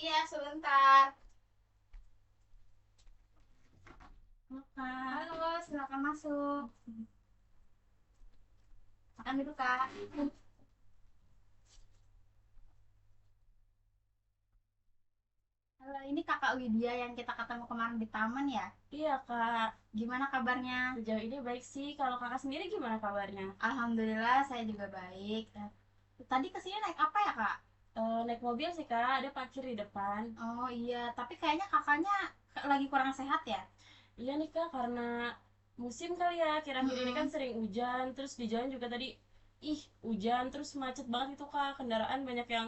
Iya, sebentar. Kak, Halo, silakan masuk. Makan dulu, Kak. Halo, ini Kakak Widya yang kita ketemu kemarin di taman ya? iya kak, Gimana kabarnya? sejauh ini baik sih. Kalau kakak sendiri gimana kabarnya? Alhamdulillah, saya juga baik. Tadi kesini naik apa ya, Kak? Naik mobil sih kak, ada parkir di depan. Oh iya, tapi kayaknya kakaknya lagi kurang sehat ya? Iya nih kak, karena musim kali ya, akhir-akhir ini kan Mm-mm. sering hujan, terus di jalan juga tadi, hujan, terus macet banget itu kak, kendaraan banyak yang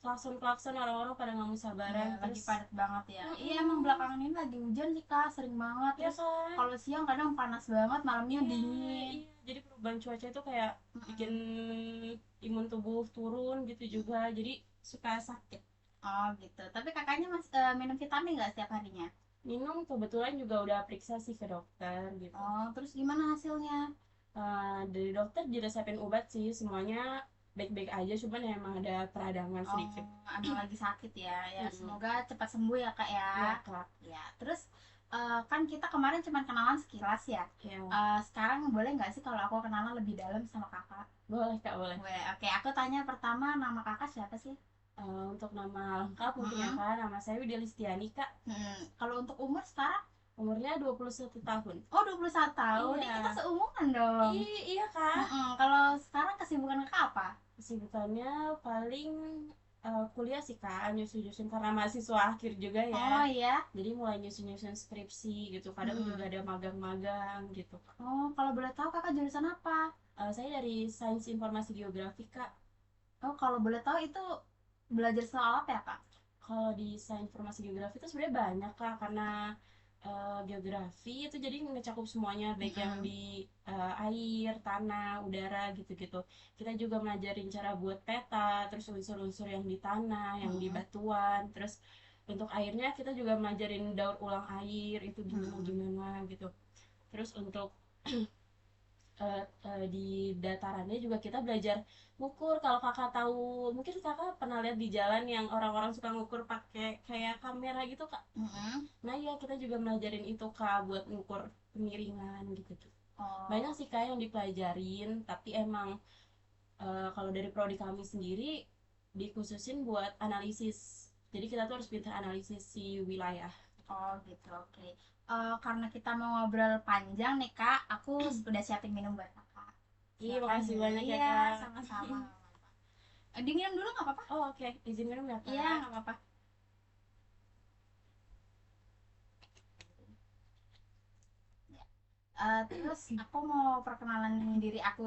klakson-klakson, orang-orang pada nggak mau Iya, sabaran, lagi terus, padat banget ya. Iya, emang mm belakangan ini lagi hujan sih, Kak. Sering banget. ya Terus kan? kalau siang kadang panas banget, malamnya Iya, dingin. iya, jadi perubahan cuaca itu kayak bikin Mm-mm. imun tubuh turun gitu juga, jadi suka sakit. Oh gitu. Tapi kakaknya minum vitamin nggak setiap harinya? Minum kebetulan juga udah periksa sih ke dokter gitu. Oh, terus gimana hasilnya? Dari dokter diresepin obat sih, semuanya baik-baik aja, cuman ya emang ada peradangan Oh, sedikit. emang lagi sakit ya. Ya, Mm-mm. semoga cepat sembuh ya, Kak ya. Iya kak. Ya, terus kan kita kemarin cuma kenalan sekilas ya. Ya, Sekarang boleh nggak sih kalau aku kenalan lebih dalam sama kakak? boleh kak, boleh. Boleh. Oke, aku tanya pertama, nama kakak siapa sih? Untuk nama lengkap mungkin ya Mm-mm. kak, nama saya Widya Listiani kak. Kalau untuk umur sekarang? Umurnya 21 tahun. Oh, 21 tahun. Nih kita Iya. seumuran dong. Iya kak. Kalau sekarang kesibukan kakak apa? Kesibukannya paling kuliah sih kak, nyusun-nyusun karena mahasiswa akhir juga ya. Oh iya. Jadi mulai nyusun-nyusun skripsi gitu, kadang juga Mm-mm. ada magang-magang gitu. Oh, kalau boleh tahu kakak jurusan apa? Saya dari Sains Informasi Geografi kak. Oh, kalau boleh tahu itu belajar soal apa ya, Kak? Kalau di Sains Informasi Geografi itu sebenarnya banyak kak, karena geografi itu jadi ngecakup semuanya, baik yang Mm-mm. di air, tanah, udara gitu-gitu. Kita juga melajarin cara buat peta, terus unsur-unsur yang di tanah, yang di Mm-mm. batuan, terus untuk airnya kita juga melajarin daur ulang air itu gimana Mm-mm. gimana gitu. Terus untuk di datarannya juga kita belajar ngukur. Kalau kakak tahu, mungkin kakak pernah lihat di jalan yang orang-orang suka ngukur pakai kayak kamera gitu kak. Mm-mm. Nah iya, kita juga melajarin itu kak, buat ngukur kemiringan gitu tuh. Banyak Oh, sih kak yang dipelajarin, tapi emang kalau dari prodi kami sendiri dikhususin buat analisis. Jadi kita tuh harus pintar analisis si wilayah. oh gitu, oke. Karena kita mau ngobrol panjang nih, Kak, aku udah siapin minum buat Kakak. Ih, Silakan makasih minum. banyak ya Iya, kak. sama-sama. Diminum dulu nggak apa-apa? Oh oke, izin minum ya Iya, kak. nggak apa-apa. Ya. Terus aku mau perkenalan diri aku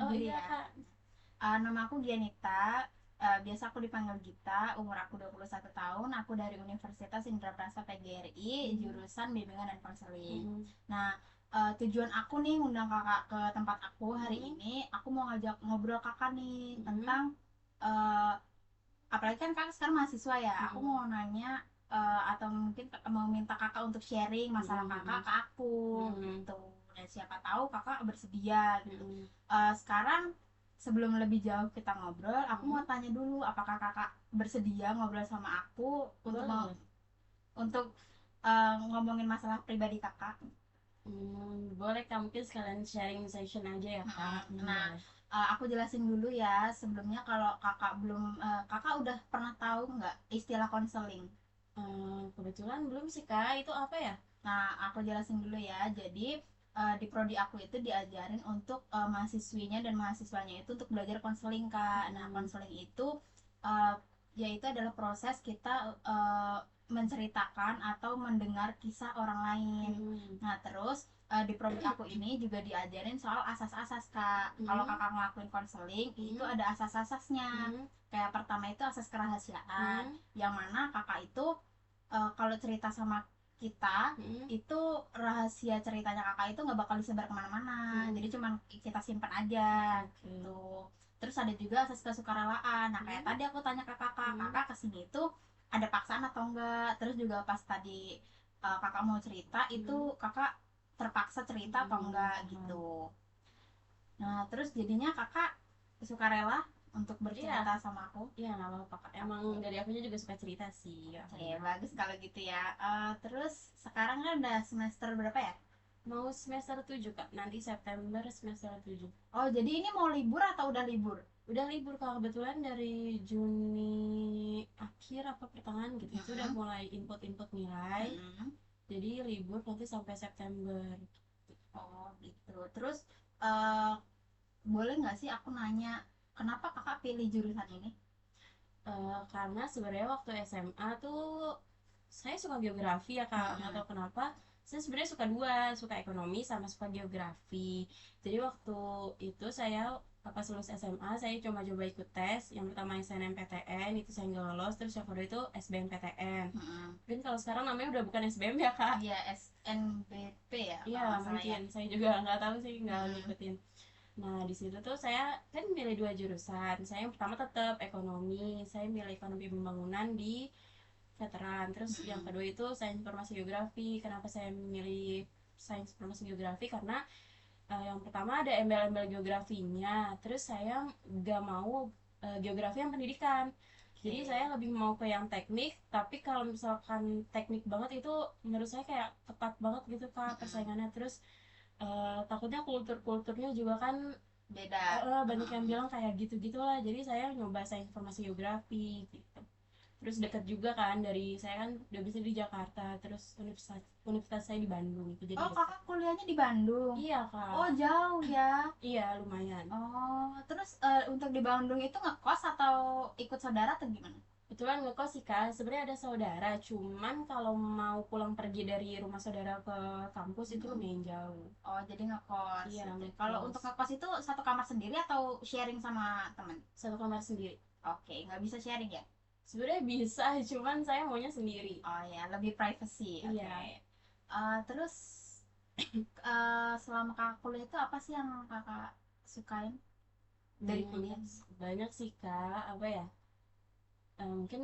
Oh dulu iya ya. kak. Nama aku Gianita, biasa aku dipanggil Gita, umur aku 21 tahun, aku dari Universitas Indraprasta PGRI, Hmm. jurusan Bimbingan dan Konseling. Hmm. Nah, tujuan aku nih ngundang kakak ke tempat aku hari Hmm. ini, aku mau ngajak ngobrol kakak nih Hmm. tentang, uh, apalagi kan kakak sekarang mahasiswa ya, aku Hmm. mau nanya atau mungkin mau minta kakak untuk sharing masalah kakak Hmm. ke aku Hmm. gitu. Dan siapa tahu kakak bersedia gitu. Hmm. Sekarang sebelum lebih jauh kita ngobrol, aku mau Hmm. tanya dulu apakah kakak bersedia ngobrol sama aku untuk Boleh boleh. untuk ngomongin masalah pribadi kakak. Boleh kak, mungkin sekalian sharing session aja ya kak. Nah, Boleh. aku jelasin dulu ya sebelumnya kalau kakak belum kakak udah pernah tahu nggak istilah konseling? Kebetulan belum sih kak, itu apa ya? Nah, aku jelasin dulu ya. Jadi, di prodi aku itu diajarin untuk mahasiswinya dan mahasiswanya itu untuk belajar konseling, Kak. Nah, Hmm. konseling itu uh, yaitu adalah proses kita menceritakan atau mendengar kisah orang lain. Hmm. Nah, terus di prodi aku ini juga diajarin soal asas-asas, Kak. Kalau Hmm. Kakak ngelakuin konseling, itu Hmm. ada asas-asasnya. Hmm. Kayak pertama itu asas kerahasiaan, Hmm. yang mana Kakak itu kalau cerita sama kita Hmm. itu rahasia ceritanya kakak itu nggak bakal disebar kemana-mana, jadi Hmm. cuman kita simpan aja Oke. gitu. Terus ada juga asas kesukarelaaan. Nah, kayak Hmm. tadi aku tanya ke kakak, Hmm. kakak kesini itu ada paksaan atau enggak. Terus juga pas tadi kakak mau cerita itu Hmm. kakak terpaksa cerita atau Hmm. enggak Paham. gitu. Nah, terus jadinya kakak sukarela untuk Iya, bercerita sama aku. iya nggak apa-apa Kak. Emang dari akunya juga suka cerita sih. Oke, bagus kalau gitu ya. Terus sekarang kan udah semester berapa ya? Mau semester 7 Kak, nanti September semester 7. Oh, jadi ini mau libur atau udah libur? Udah libur Kak, kebetulan dari Juni akhir apa pertengahan gitu, itu udah Mm-mm. mulai input-input nilai. Mm-mm. Jadi libur nanti sampai September. Oh, gitu. Terus eh boleh nggak sih aku nanya kenapa kakak pilih jurusan ini? Karena sebenarnya waktu SMA tuh saya suka geografi ya Kak, nggak Mm-mm. tahu kenapa. Saya sebenarnya suka dua, suka ekonomi sama suka geografi. Jadi waktu itu saya pas lulus SMA saya coba-coba ikut tes. Yang pertama SNMPTN itu saya nggak lolos, terus yang kedua itu SBMPTN. Mm-mm. Mungkin kalau sekarang namanya udah bukan SBM ya Kak. Iya, SNBP ya Iya kalau nggak salah ya. mungkin, saya juga nggak tahu sih, nggak Mm-mm. ngikutin. Nah, di situ tuh saya kan milih dua jurusan. Saya yang pertama tetap ekonomi. Saya milih ekonomi pembangunan di veteran. Terus yang Mm-mm. kedua itu sains informasi geografi. Kenapa saya milih sains informasi geografi? Karena yang pertama ada embel-embel geografinya. Terus saya nggak mau geografi yang pendidikan. Jadi saya Oke. lebih mau ke yang teknik, tapi kalau misalkan teknik banget itu menurut saya kayak ketat banget gitu Kak Mm-mm. persaingannya. Terus takutnya kulturnya juga kan Beda. banyak yang Mm-mm. bilang kayak gitu-gitu lah, jadi saya nyoba sains informasi geografi gitu. Terus deket juga kan, dari saya kan udah bisa di Jakarta, terus universitas universitas saya di Bandung itu jadi Oh, dekat. kakak kuliahnya di Bandung. Iya Oh, Kak. jauh ya. Iya lumayan. Oh, terus untuk di Bandung itu ngekos atau ikut saudara atau gimana? Kebetulan ngekos sih Kak, sebenarnya ada saudara, cuman kalau mau pulang pergi dari rumah saudara ke kampus itu Mm-mm. lumayan jauh. Oh, jadi ngekos. Iya Oke. Kalau ngekos. untuk ngekos itu satu kamar sendiri atau sharing sama temen? Satu kamar sendiri. Oke, nggak bisa sharing ya? Sebenarnya bisa, cuman saya maunya sendiri. Oh ya, lebih privacy. Oke. Iya. Terus selama kakak kuliah itu apa sih yang kakak sukain dari Hmm, kuliah? banyak sih Kak, apa ya? Mungkin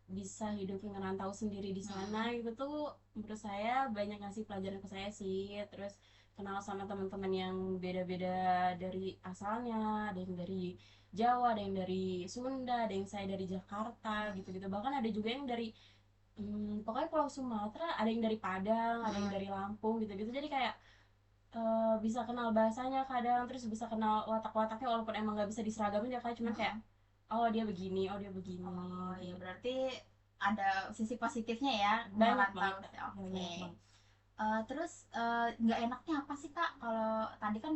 bisa hidup ngerantau sendiri di sana Mm-mm. gitu tuh menurut saya banyak ngasih pelajaran ke saya sih. Terus kenal sama teman-teman yang beda-beda dari asalnya, ada yang dari Jawa, ada yang dari Sunda, ada yang saya dari Jakarta gitu-gitu. Bahkan ada juga yang dari pokoknya Pulau Sumatera, ada yang dari Padang, ada yang Mm-mm. dari Lampung gitu-gitu. Jadi kayak bisa kenal bahasanya kadang, terus bisa kenal watak-wataknya walaupun emang nggak bisa diseragamin ya kayak cuman kayak Mm-mm. oh dia begini, oh dia begini Oh ya, gitu. berarti ada sisi positifnya ya Banyak merantau. banget Kak, Oke. banyak banget. Terus nggak enaknya apa sih kak? Kalau tadi kan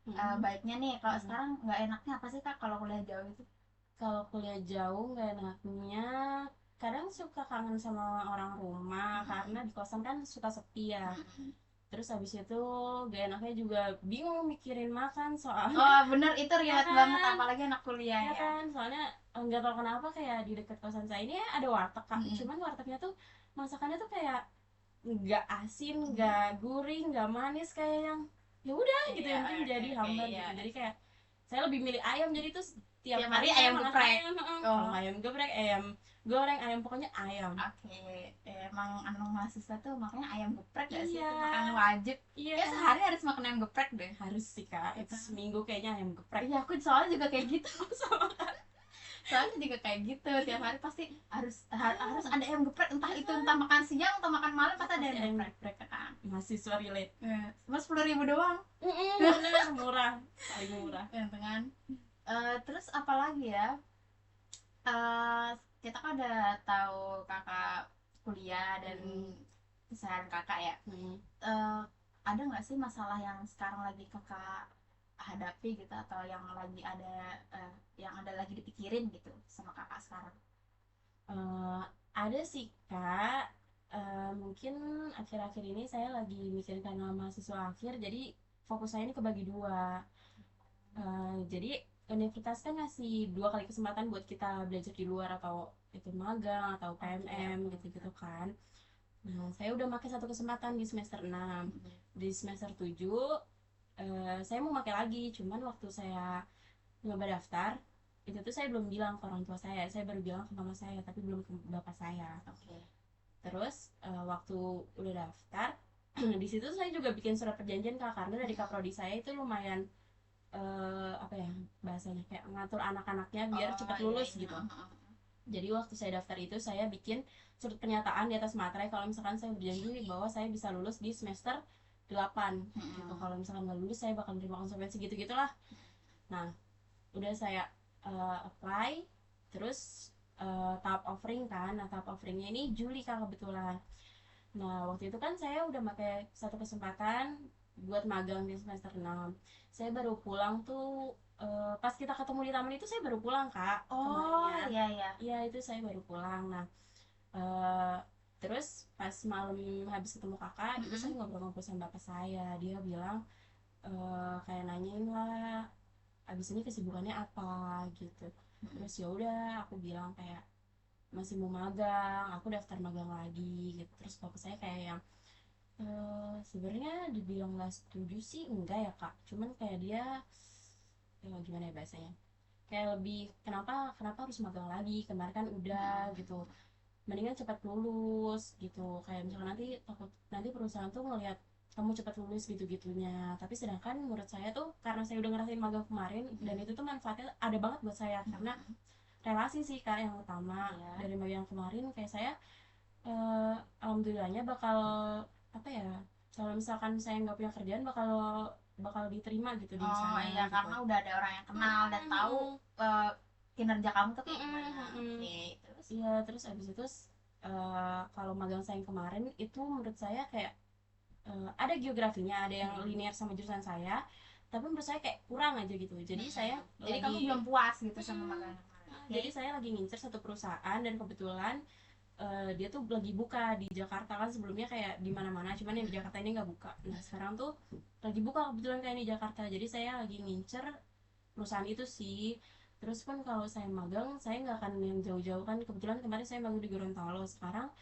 Mm-mm, baiknya nih, kalau mm-mm. sekarang nggak enaknya apa sih kak kalau kuliah jauh itu? Kalau kuliah jauh nggak enaknya kadang suka kangen sama orang rumah Mm-mm. karena di kosan kan suka sepi ya. Mm-mm. Terus habis itu gak enaknya juga bingung mikirin makan soalnya. Oh bener, itu Ya relate banget kan, apalagi anak kuliah ya ya. kan, soalnya nggak tahu kenapa kayak di dekat kosan saya ini ada warteg Kak, Mm-mm. cuman wartegnya tuh masakannya tuh kayak nggak asin, nggak Mm-mm. gurih, nggak manis, kayak yang ya udah gitu, Iya, yang penting oke jadi oke, hambar iya. gitu. Jadi kayak saya lebih milih ayam, jadi tuh tiap Tiap hari hari saya ayam makan geprek. ayam, heeh. Mau Oh, ayam geprek, ayam goreng, ayam, pokoknya ayam. oke. Emang anak mahasiswa tuh makanya ayam geprek gak sih? Iya, Itu makanan wajib. iya, Kayak sehari harus makan ayam geprek deh. harus sih Kak, Ya itu kan? seminggu kayaknya ayam geprek. Iya, aku soalnya juga kayak gitu. Soalnya juga kayak gitu, tiap hari pasti harus ada ayam geprek, entah itu entah makan siang atau makan malam pasti ada Pasti ayam ayam geprek. geprek. Ya kan? Mahasiswa relate. Cuma 10.000 doang. Bener, murah, paling murah. Ya kan? Terus apa lagi ya? eh kita kan udah tahu kakak kuliah dan Mm-mm. keseharian kakak ya. Mm-mm. eh ada nggak sih masalah yang sekarang lagi kakak hadapi gitu, atau yang ada lagi dipikirin gitu sama kakak sekarang? Eh, ada sih Kak. Mungkin akhir-akhir ini saya lagi mikir karena mahasiswa akhir, jadi fokus saya ini kebagi dua. Jadi universitas kan ngasih dua kali kesempatan buat kita belajar di luar atau itu magang atau Oke PMM oke. gitu-gitu kan. Nah, saya udah pakai satu kesempatan di semester 6. Mm-mm. Di semester 7 saya mau pakai lagi, cuman waktu saya nyoba daftar itu tuh saya belum bilang ke orang tua saya baru bilang ke mama saya tapi belum ke bapak saya. Oke. Terus waktu udah daftar di situ saya juga bikin surat perjanjian Kak, karena dari Mm-mm. kaprodi saya itu lumayan apa ya bahasanya, kayak ngatur anak-anaknya biar Oh cepat iya lulus iya. gitu. Jadi waktu saya daftar itu saya bikin surat pernyataan di atas materai kalau misalkan saya berjanji bahwa saya bisa lulus di semester 8 gitu. Kalau misalkan nggak lulus saya bakal terima konsekuensi gitu-gitulah. Nah, udah saya apply, terus tahap offering kan. Nah, tahap offeringnya ini Juli Kak kebetulan. Nah, waktu itu kan saya udah pakai satu kesempatan buat magang di semester 6. Saya baru pulang tuh pas kita ketemu di taman itu saya baru pulang, Kak, Oh kemarinnya. iya iya. Iya, itu saya baru pulang. Nah, eh, terus pas malam habis ketemu kakak, itu saya ngobrol-ngobrol sama bapak saya. Dia bilang kayak nanyain lah, abis ini kesibukannya apa gitu. Terus ya udah aku bilang kayak masih mau magang, aku daftar magang lagi gitu. Terus bapak saya kayak yang sebenarnya dibilang nggak setuju sih enggak ya kak, cuman kayak dia gimana ya bahasanya, kayak lebih kenapa kenapa harus magang lagi, kemarin kan udah gitu, mendingan cepat lulus gitu, kayak misalkan nanti takut nanti perusahaan tuh ngelihat kamu cepat lulus gitu-gitunya. Tapi sedangkan menurut saya tuh karena saya udah ngerasain magang kemarin dan itu tuh manfaatnya ada banget buat saya, karena relasi sih kak yang utama. Iya. Dari magang kemarin kayak saya alhamdulillahnya bakal apa ya, kalau misalkan saya nggak punya kerjaan bakal bakal diterima gitu di Oh sana iya, gitu. karena udah ada orang yang kenal dan tahu eh, kinerja kamu tuh kayak gimana. Oke, terus Iya, terus abis itu kalau magang saya yang kemarin itu menurut saya kayak ada geografinya, ada yang linear sama jurusan saya, tapi menurut saya kayak kurang aja gitu. Jadi saya jadi kamu lagi belum puas gitu sama magang yang kemarin. Oke. jadi saya lagi ngincer satu perusahaan dan kebetulan dia tuh lagi buka di Jakarta, kan sebelumnya kayak di mana-mana cuman yang di Jakarta ini nggak buka. Nah, sekarang tuh lagi buka kebetulan kayak di Jakarta, jadi saya lagi ngincer perusahaan itu sih. Terus pun kalau saya magang saya nggak akan yang jauh-jauh, kan kebetulan kemarin saya magang di Gorontalo. Sekarang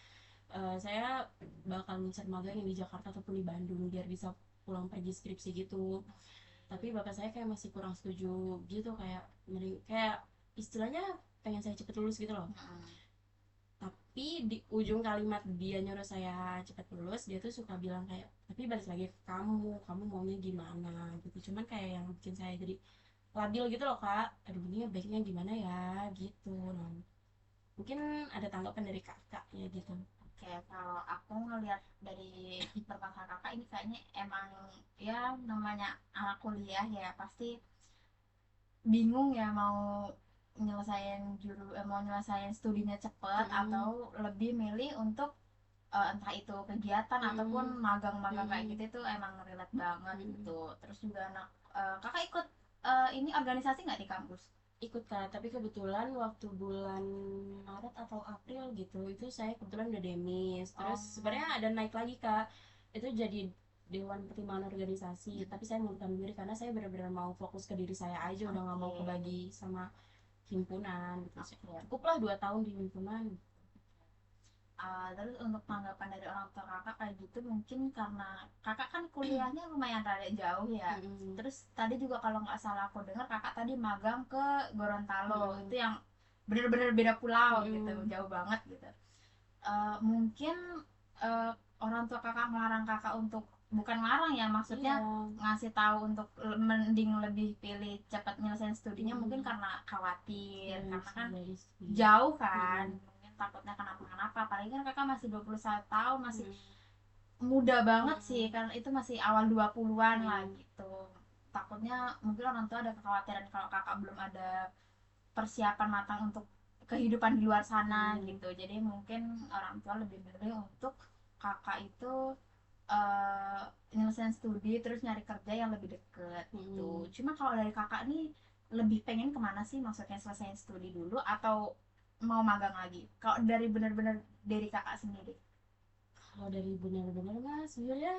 saya bakal ngincer magang yang di Jakarta ataupun di Bandung biar bisa pulang pergi skripsi gitu. Tapi bapak saya kayak masih kurang setuju gitu, kayak kayak istilahnya pengen saya cepet lulus gitu loh. Tapi di ujung kalimat dia nyuruh saya cepat lulus, dia tuh suka bilang kayak tapi balik lagi ke kamu maunya gimana gitu. Cuman kayak yang bikin saya jadi labil gitu loh kak, aduh ini baiknya gimana ya gitu. Nah, mungkin ada tanggapan dari kakaknya gitu. Oke, kalau aku ngelihat dari permasalahan kakak ini kayaknya emang ya namanya anak kuliah ya pasti bingung ya mau nyelesain studinya cepet atau Mm-mm. lebih milih untuk entah itu kegiatan ataupun Mm-mm. magang-magang kayak Mm-mm. gitu itu emang relate banget Mm-mm. gitu. Terus juga kakak ikut ini organisasi nggak di kampus? Ikut kak, tapi kebetulan waktu bulan Maret atau April gitu itu saya kebetulan udah demis. Terus Oh, sebenarnya ada naik lagi kak, itu jadi dewan pertimbangan organisasi, tapi saya mengundurkan diri karena saya benar-benar mau fokus ke diri saya aja, udah nggak mau oke. kebagi sama himpunan gitu. Oke. Cukup lah 2 tahun di himpunan. Terus untuk tanggapan dari orang tua kakak kayak gitu mungkin karena kakak kan kuliahnya lumayan rada jauh ya. Mm-mm. Terus tadi juga kalau nggak salah aku dengar kakak tadi magang ke Gorontalo itu Mm-mm. yang bener-bener beda pulau gitu, Mm-mm. jauh banget gitu. Mungkin eh, orang tua kakak melarang kakak untuk bukan melarang ya, maksudnya Iya. ngasih tahu untuk mending lebih pilih cepat nyelesain studinya mungkin Mm-mm. karena khawatir Iya karena sih, kan jadi sih. jauh kan, Mm-mm. mungkin takutnya kenapa-kenapa, apalagi kan kakak masih 21 tahun, masih Mm-mm. muda banget sih, Mm-mm. karena itu masih awal 20-an lah Mm-mm. gitu. Takutnya mungkin orang tua ada kekhawatiran kalau kakak belum ada persiapan matang untuk kehidupan di luar sana Mm-mm. gitu. Jadi mungkin orang tua lebih milih untuk kakak itu nyelesain studi terus nyari kerja yang lebih deket gitu. Mm-mm. Cuma kalau dari kakak nih lebih pengen kemana sih, maksudnya selesai studi dulu atau mau magang lagi? Kalau dari bener-bener dari kakak sendiri. Kalau dari benar-benar mah sebenarnya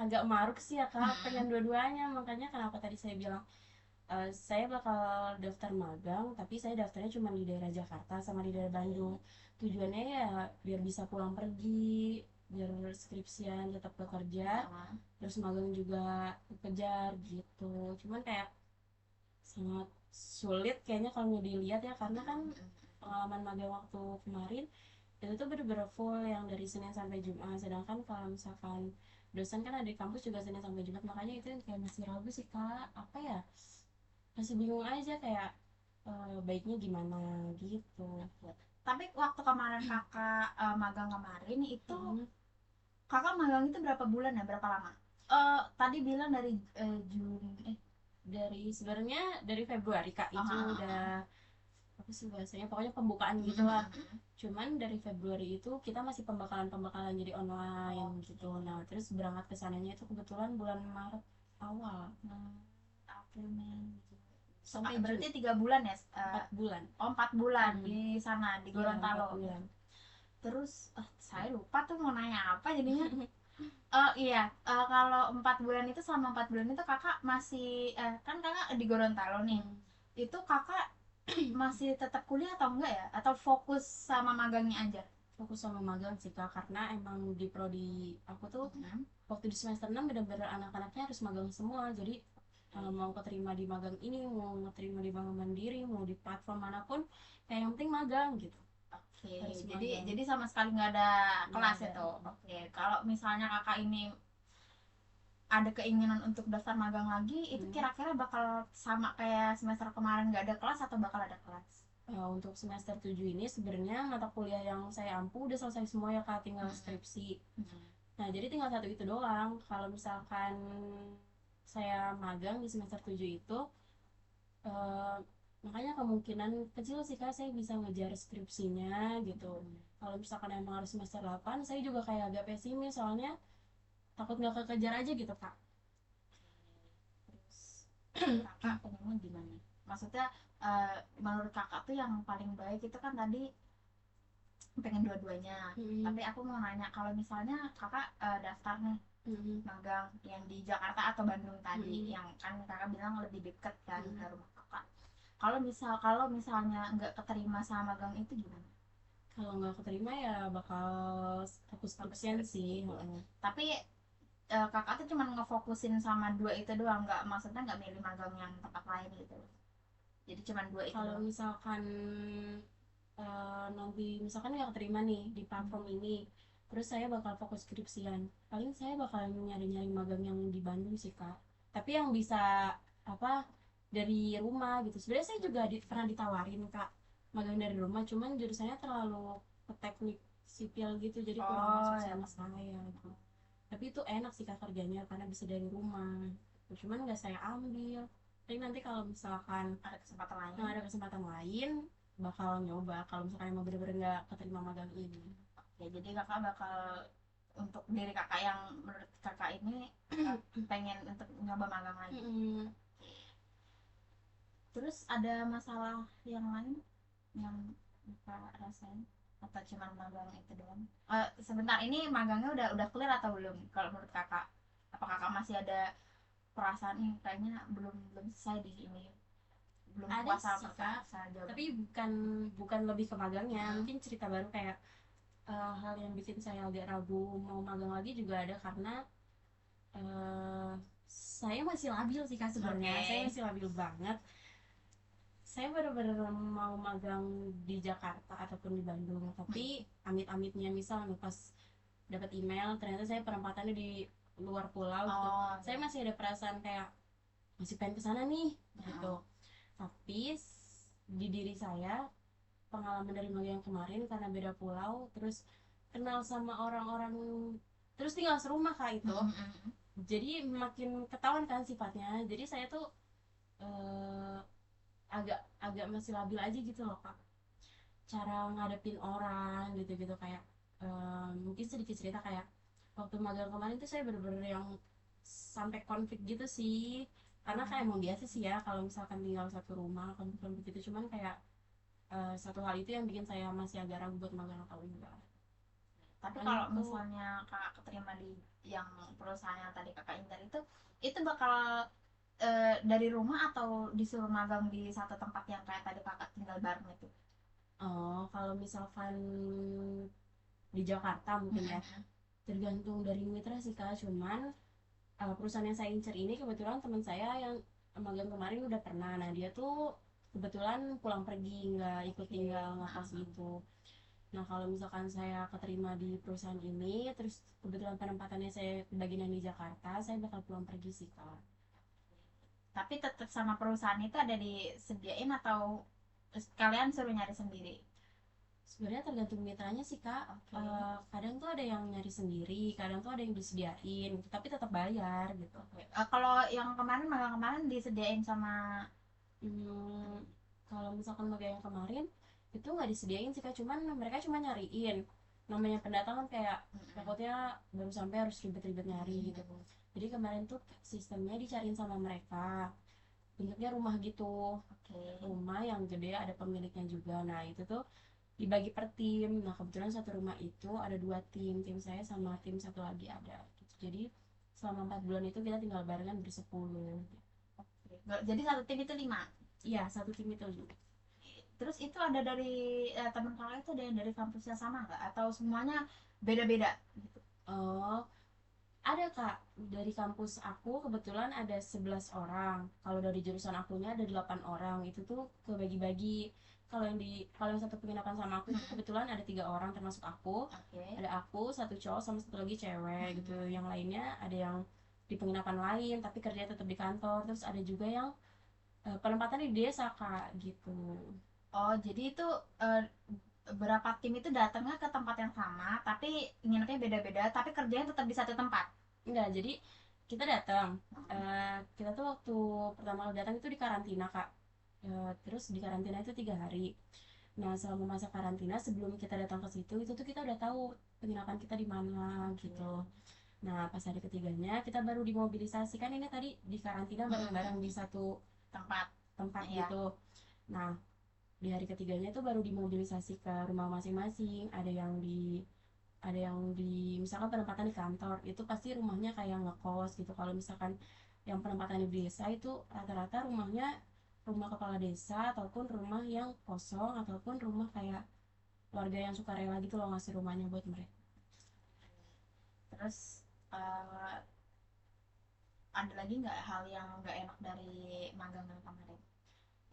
agak maruk sih ya kak, pengen dua-duanya. Makanya kenapa tadi saya bilang saya bakal daftar magang, tapi saya daftarnya cuma di daerah Jakarta sama di daerah Bandung. Tujuannya ya biar bisa pulang pergi, biar skripsian tetap bekerja, terus magang juga kejar gitu. Cuman kayak sangat sulit kayaknya kalau mau dilihat ya, karena kan pengalaman magang waktu kemarin itu tuh bener-bener full yang dari Senin sampai Jumat. Sedangkan kalau misalkan dosen kan ada di kampus juga Senin sampai Jumat, makanya itu yang kayak masih ragu sih kak, apa ya, masih bingung aja kayak baiknya gimana gitu. Oke. Tapi waktu kemarin kakak magang kemarin itu, Mm-mm. kakak magang itu berapa bulan ya, berapa lama? Tadi bilang dari Juni, Dari sebenarnya dari Februari kak ah, itu ah, ah, udah, ah. apa sih bahasanya, pokoknya pembukaan Mm, mm, gitulah. mm, mm. Cuman dari Februari itu kita masih pembakalan jadi online gitu. Oke. Nah terus berangkat ke sananya itu kebetulan bulan Maret awal Hmm, April, Mei, Juni. sampai Berarti Juni, 3 bulan ya? 4 bulan. Oh, 4 bulan Mm-mm. di sana di Iya 4 Gorontalo. bulan. Terus saya lupa tuh mau nanya apa jadinya. Iya, kalau 4 bulan itu, selama 4 bulan itu kakak masih kan kakak di Gorontalo nih. Hmm. Itu kakak masih tetap kuliah atau enggak ya? Atau fokus sama magangnya aja? Fokus sama magang sih kak, karena emang di prodi aku tuh Mhm. waktu di semester 6 bener-bener anak-anaknya harus magang semua. Jadi mau keterima di magang ini, mau keterima di bank mandiri, mau di platform manapun, kayak yang penting magang gitu, Oke, harus jadi magang. jadi sama sekali nggak ada Nggak kelas ada. itu. Oke, kalau misalnya kakak ini ada keinginan untuk daftar magang lagi, itu Hmm. kira-kira bakal sama kayak semester kemarin nggak ada kelas atau bakal ada kelas? Untuk semester 7 ini sebenarnya mata kuliah yang saya ampu udah selesai semua ya kak, tinggal Mhm. skripsi. Mhm. Nah jadi tinggal satu itu doang. Kalau misalkan saya magang di semester 7 itu, eh, makanya kemungkinan kecil sih kak saya bisa ngejar skripsinya gitu. Mhm. Kalau misalkan emang harus semester 8 saya juga kayak agak pesimis, soalnya takut nggak kekejar aja gitu kak. Terus kakak pengennya gimana? Maksudnya menurut kakak tuh yang paling baik itu kan tadi pengen dua-duanya. Mm-mm. Tapi aku mau nanya, kalau misalnya kakak daftar nih Mm-mm. magang yang di Jakarta atau Bandung tadi, Mm-mm. yang kan kakak bilang lebih dekat kan ke Mm-mm. rumah kakak. Kalau misalnya nggak keterima sama magang itu gimana? Kalau nggak keterima ya bakal fokus Fokus skripsian skripsi. sih. Ya. Heeh. Tapi kakak tuh cuma ngefokusin sama dua itu doang, nggak, maksudnya nggak milih magang yang tempat lain gitu. Jadi cuma dua itu Kalau doang. misalkan nanti misalkan nggak keterima nih di platform ini, terus saya bakal fokus skripsian, paling saya bakal nyari-nyari magang yang di Bandung sih kak, tapi yang bisa apa, dari rumah gitu. Sebenarnya saya juga pernah ditawarin kak magang dari rumah, cuman jurusannya terlalu ke teknik sipil gitu, jadi kurang Oh masuk ya. sama saya gitu. Tapi itu enak sih kak kerjanya karena bisa dari rumah, cuman nggak saya ambil. Tapi nanti kalau misalkan Ada kesempatan lain. ada kesempatan lain bakal nyoba kalau misalkan emang bener-bener nggak keterima magang ini. Ya, jadi kakak bakal, untuk diri kakak yang menurut kakak ini pengen untuk nyoba magang lagi. Mm-mm. Terus ada masalah yang lain yang kakak rasain atau cuman magang itu doang? Sebentar, ini magangnya udah clear atau belum? Kalau menurut kakak, apa kakak masih ada perasaan ini kayaknya belum belum selesai di ini, belum Ada puas sama sih kak, pertanyaan jawaban? tapi bukan bukan lebih ke magangnya, Mm-mm. mungkin cerita baru kayak hal yang bikin saya agak ragu mau magang lagi juga ada karena eh, saya masih labil sih kak, sebenarnya saya Oke. masih labil banget. Saya benar-benar mau magang di Jakarta ataupun di Bandung, tapi amit-amitnya misal nih pas dapat email ternyata saya penempatannya di luar pulau gitu, Oh saya ya. masih ada perasaan kayak masih pengen kesana nih gitu. Mm-mm. Tapi di diri saya, pengalaman dari magang yang kemarin karena beda pulau, terus kenal sama orang-orang, terus tinggal serumah kak itu, Mm-mm. jadi makin ketahuan kan sifatnya. Jadi saya tuh eh, agak agak masih labil aja gitu loh kak, cara ngadepin orang gitu-gitu kayak mungkin sedikit cerita kayak waktu magang kemarin tuh saya bener-bener yang sampai konflik gitu sih, karena kayak emang biasa sih ya kalau misalkan tinggal satu rumah konflik gitu, cuman kayak satu hal itu yang bikin saya masih agak ragu buat magang atau enggak. Tapi Paling kalau itu misalnya kakak keterima di yang perusahaan yang tadi kakak incar itu bakal dari rumah atau disuruh magang di satu tempat yang kayak tadi kakak tinggal bareng itu? kalau misalkan di Jakarta mungkin ya Mm-mm. tergantung dari mitra sih kak, cuman perusahaan yang saya incer ini kebetulan teman saya yang magang kemarin udah pernah, nah dia tuh kebetulan pulang pergi nggak ikut Oke. tinggal Nah, ngekos gitu. Nah, kalau misalkan saya keterima di perusahaan ini, terus kebetulan penempatannya saya bagian yang di Jakarta, saya bakal pulang pergi sih, Kak. Tapi tetap sama perusahaan itu ada disediain atau kalian suruh nyari sendiri? Sebenarnya tergantung mitranya sih, Kak. Oke. Kadang tuh ada yang nyari sendiri, kadang tuh ada yang disediain, gitu. Tapi tetap bayar gitu. Oke. Kalau yang kemarin magang kemarin disediain sama. Hmm, kalau misalkan magang yang kemarin itu nggak disediain sih, Kak. Cuman mereka cuma nyariin. Namanya pendatang kan kayak Mm-mm. takutnya baru sampai harus ribet-ribet nyari gitu. Jadi kemarin tuh sistemnya dicariin sama mereka. Bentuknya rumah gitu, Oke. rumah yang gede ada pemiliknya juga. Nah itu tuh dibagi per tim. Nah kebetulan satu rumah itu ada dua tim saya sama tim satu lagi ada gitu. Jadi selama 4 bulan itu kita tinggal barengan bersepuluh. Jadi satu tim itu 5. Iya, satu tim itu. Terus itu ada dari teman kakak itu ada yang dari kampus yang sama nggak? Atau semuanya beda-beda gitu? Oh, ada, Kak. Dari kampus aku kebetulan ada 11 orang. Kalau dari jurusan akunya ada 8 orang. Itu tuh kebagi-bagi. Kalau yang satu penginapan sama aku itu kebetulan ada 3 orang termasuk aku. Oke. Ada aku, satu cowok sama satu lagi cewek gitu. Yang lainnya ada yang di penginapan lain tapi kerja tetap di kantor. Terus ada juga yang penempatan di desa, Kak, gitu. Oh, jadi itu eh, berapa tim itu datangnya ke tempat yang sama, tapi nginepnya beda-beda, tapi kerjanya tetap di satu tempat. Enggak, jadi kita datang. Kita tuh waktu pertama kali datang itu di karantina, Kak. Terus di karantina itu 3 hari. Nah, selama masa karantina sebelum kita datang ke situ itu tuh kita udah tahu penginapan kita di mana gitu. Nah, pas hari ketiganya kita baru dimobilisasi, kan ini tadi di karantina bareng-bareng di satu Tempat. tempat Ya. gitu. Nah, di hari ketiganya itu baru dimobilisasi ke rumah masing-masing. Ada yang di misalkan penempatan di kantor itu pasti rumahnya kayak ngekos gitu. Kalau misalkan yang penempatan di desa itu rata-rata rumahnya rumah kepala desa ataupun rumah yang kosong ataupun rumah kayak warga yang suka rela gitu loh ngasih rumahnya buat mereka. Terus eh, ada lagi nggak hal yang nggak enak dari magang yang kemarin?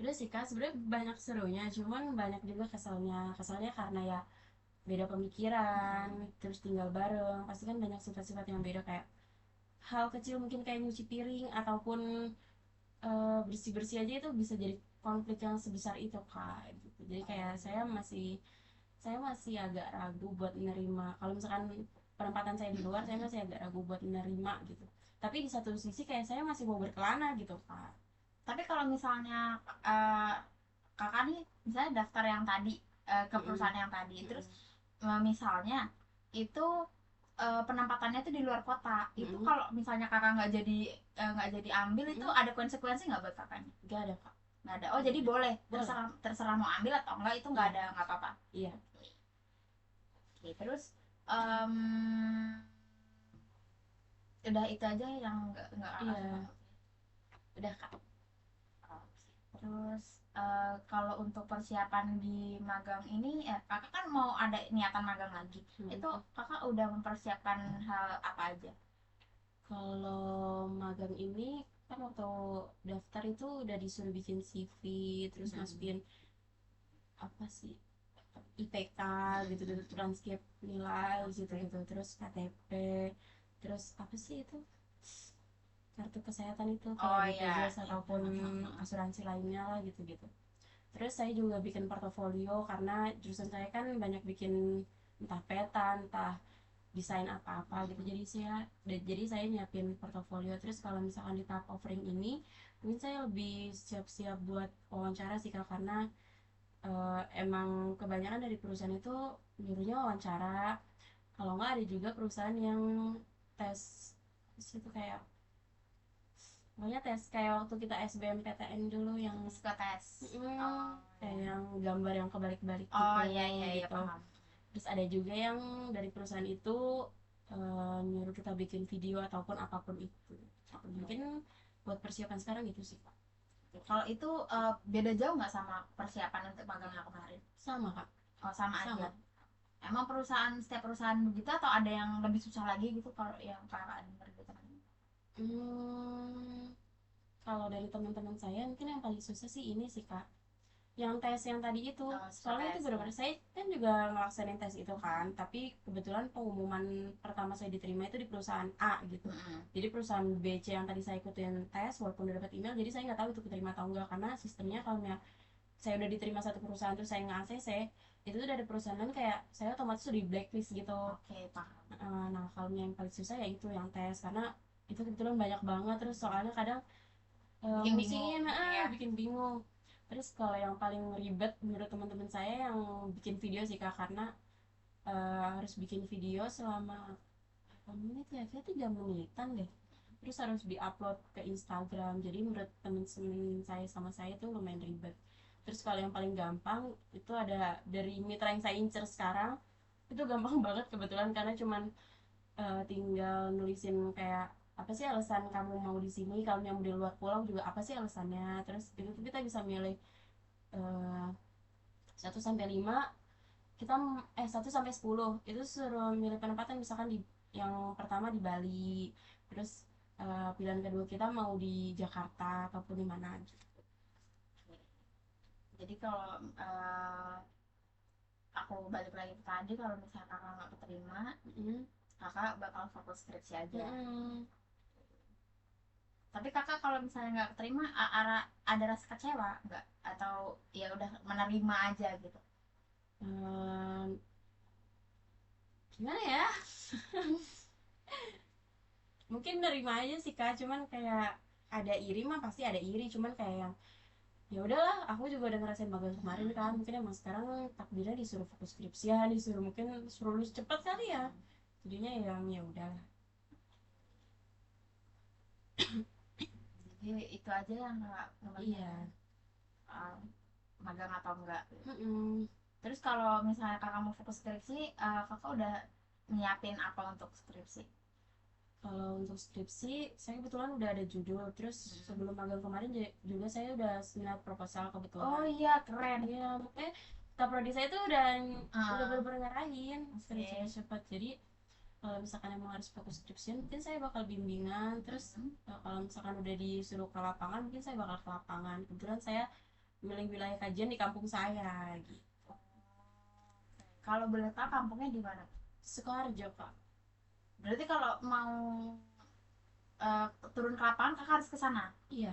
Udah sih, Kak, sebenarnya banyak serunya, cuman banyak juga kesalnya karena ya beda pemikiran, terus tinggal bareng pasti kan banyak sifat-sifat yang beda, kayak hal kecil mungkin kayak nyuci piring ataupun bersih-bersih aja itu bisa jadi konflik yang sebesar itu, Kak, gitu. Jadi kayak saya masih agak ragu buat menerima kalau misalkan penempatan saya di luar, saya masih agak ragu buat menerima gitu. Tapi di satu sisi kayak saya masih mau berkelana gitu, Kak. Tapi kalau misalnya eh, kakak nih misalnya daftar yang tadi ke Mm-mm. perusahaan yang tadi, terus Mm-mm. misalnya itu penempatannya itu di luar kota, itu Mm-mm. kalau misalnya kakak nggak jadi ambil itu Mm-mm. ada konsekuensi nggak buat kakaknya? Gak ada, Kak. Nggak ada. Oh, Gak jadi ada. boleh, Boleh. terserah terserah mau ambil atau enggak, itu nggak Iya. ada, nggak apa-apa. Iya. Oke, terus em, udah itu aja yang nggak kakak suka. Iya. Udah, Kak. Terus kalau untuk persiapan di magang ini, kakak kan mau ada niatan magang lagi. Mm-mm. Itu kakak udah mempersiapkan hal apa aja? Kalau magang ini kan waktu daftar itu udah disuruh bikin CV, terus masukin apa sih, IPK gitu gitu, transkrip nilai gitu gitu, terus KTP, terus apa sih itu, kartu kesehatan itu kayak Oh ya, BPJS ataupun asuransi lainnya lah gitu gitu. Terus saya juga bikin portofolio karena jurusan saya kan banyak bikin entah peta entah desain apa-apa gitu. Jadi saya nyiapin portofolio. Terus kalau misalkan di tahap offering ini mungkin saya lebih siap-siap buat wawancara sih, Kak, karena emang kebanyakan dari perusahaan itu nyuruhnya wawancara. Kalau nggak ada juga perusahaan yang tes itu kayak, pokoknya tes kayak waktu kita SBMPTN dulu yang psikotes. Oh kayak ya. yang gambar yang kebalik-balik Oh gitu iya iya iya, gitu. paham. Terus ada juga yang dari perusahaan itu nyuruh kita bikin video ataupun apapun itu. Mungkin buat persiapan sekarang gitu sih, Pak. Kalau itu beda jauh nggak sama persiapan untuk magang yang kemarin? Sama, Kak. Oh, sama aja. Sama. Emang setiap perusahaan begitu atau ada yang lebih susah lagi gitu kalau yang kakak dengar gitu kan? Hmm, kalau dari teman-teman saya mungkin yang paling susah sih ini sih, Kak. yang tes yang tadi itu. Oh, Soalnya itu psikotes ya. benar-benar saya kan juga ngelaksanain tes itu kan, tapi kebetulan pengumuman pertama saya diterima itu di perusahaan A gitu. Mm-mm. Jadi perusahaan B, C yang tadi saya ikutin tes walaupun udah dapat email, jadi saya nggak tahu itu keterima atau enggak, karena sistemnya kalau saya udah diterima satu perusahaan terus saya nggak ACC, itu tuh dari perusahaan lain kayak saya otomatis udah di blacklist gitu. Oke, paham. Nah kalau yang paling susah ya itu yang tes, karena itu kebetulan banyak banget, terus soalnya kadang Bikin bingung musingin, ya. bikin bingung. Terus kalau yang paling ribet menurut teman-teman saya yang bikin video sih kak, karena harus bikin video selama berapa menit ya, kayak 3 menitan deh, terus harus diupload ke Instagram. Jadi menurut teman-teman saya sama saya tuh lumayan ribet. Terus kalau yang paling gampang itu ada dari mitra yang saya incer sekarang, itu gampang banget kebetulan, karena cuman tinggal nulisin kayak apa sih alasan kamu mau di sini, kalau yang di luar pulau juga apa sih alasannya, terus itu tuh kita bisa milih eh 1 sampai 5, kita 1 sampai 10 itu suruh milih penempatan, misalkan di yang pertama di Bali, terus pilihan kedua kita mau di Jakarta ataupun di mana gitu. Jadi kalau aku balik lagi ke tadi, kalau misalnya kakak nggak keterima, Mm-mm. kakak bakal fokus skripsi aja. Mm-mm. Tapi kakak kalau misalnya nggak keterima, ada rasa kecewa nggak? Atau ya udah menerima aja gitu? Em, Gimana ya, mungkin nerima aja sih kak, cuman kayak ada iri mah pasti ada iri, cuman kayak yang ya udahlah, aku juga udah ngerasain magang kemarin kan, mungkin emang sekarang takdirnya disuruh fokus skripsian, disuruh mungkin suruh lulus cepat kali ya, jadinya yang ya udahlah. Jadi itu aja yang nggak Iya. ngebagian magang atau enggak. Mm-mm. Terus kalau misalnya kakak mau fokus skripsi, kakak udah nyiapin apa untuk skripsi? Kalau untuk skripsi saya kebetulan udah ada judul, terus sebelum magang kemarin juga saya udah seminar proposal Oh kebetulan. iya, keren. Iya, makanya kaprodi saya tuh udah Ah, bener-bener ngarahin supaya oke. cepet-cepet. Jadi kalau misalkan emang harus fokus skripsi mungkin saya bakal bimbingan, terus Mm-mm. kalau misalkan udah disuruh ke lapangan mungkin saya bakal ke lapangan. Kebetulan saya milih wilayah kajian di kampung saya gitu. Kalau boleh tahu kampungnya di mana? Sukoharjo kak. Berarti kalau mau eh, turun ke lapangan kakak harus ke sana. Iya.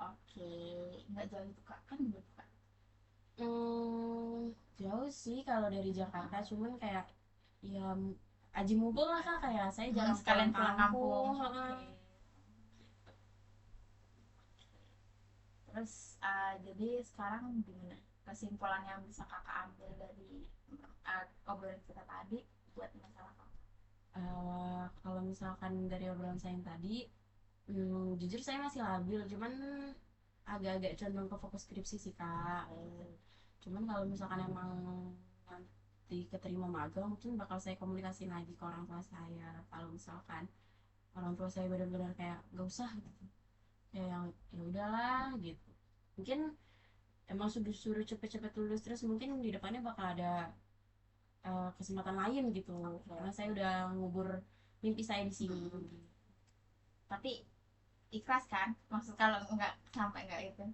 Oke, nggak jauh itu kak, kan jauh kak. Jauh sih kalau dari Jakarta, cuman kayak ya aji mumpung lah kak, kayak saya jarang pulang Sekalian pulang kampung. kampung. Oke. Terus jadi sekarang gimana? Kesimpulan yang bisa kakak ambil dari obrolan kita tadi buat masalah kakak? Kalau misalkan dari obrolan saya yang tadi, jujur saya masih labil, cuman agak-agak condong ke fokus skripsi sih kak gitu. Cuman kalau misalkan emang nanti keterima magang, mungkin bakal saya komunikasiin lagi ke orang tua saya. Kalau misalkan orang tua saya benar-benar kayak gak usah gitu, kayak yang ya udahlah gitu, mungkin emang sudah suruh cepet-cepet lulus, terus mungkin di depannya bakal ada kesempatan lain gitu, karena saya udah ngubur mimpi saya di sini. Tapi ikhlas kan? Maksud kalau nggak sampai nggak itu?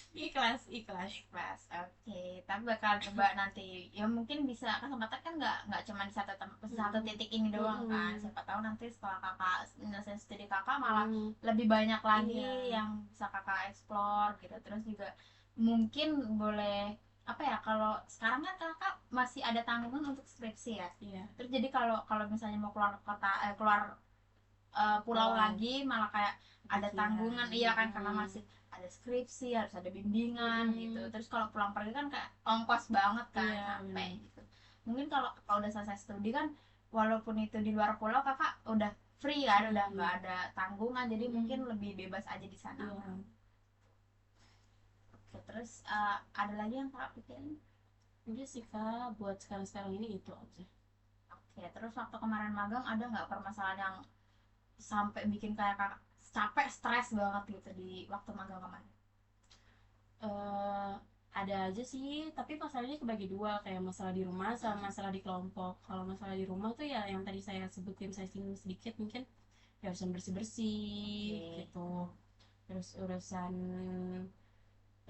Ikhlas, ikhlas. Ikhlas, oke. Tapi bakal coba nanti. Ya mungkin bisa kesempatan kan nggak cuma di satu titik ini doang kan. Mm-mm. Siapa tahu nanti setelah kakak menyelesaikan studi kakak malah Mm. lebih banyak lagi Iya, yang bisa kakak explore gitu. Terus juga mungkin boleh apa ya, kalau sekarang kan kakak masih ada tanggungan untuk skripsi ya. iya, Terus jadi kalau kalau misalnya mau keluar kota, keluar pulau pulau lagi malah kayak ada pikiran. tanggungan, iya kan, karena masih ada skripsi, harus ada bimbingan gitu. Mm-mm. Terus kalau pulang pergi kan kayak ongkos banget kan, Iya capek benar. gitu. Mungkin kalau udah selesai studi kan, walaupun itu di luar pulau, kakak udah free kan, udah nggak Free. ada tanggungan, jadi mungkin Mm-mm. lebih bebas aja di sana. Iya. Oke, terus ada lagi yang kakak pikirin? Udah sih kak, buat sekarang-sekarang ini itu aja. Oke, terus waktu kemarin magang ada nggak permasalahan yang sampai bikin kayak kakak capek, stres banget gitu di waktu magang kemarin? eh ada aja sih, tapi masalahnya kebagi dua, kayak masalah di rumah sama masalah di kelompok. Kalau masalah di rumah tuh ya yang tadi saya sebutin, saya singgung sedikit, mungkin ya urusan bersih-bersih Oke. gitu, terus urusan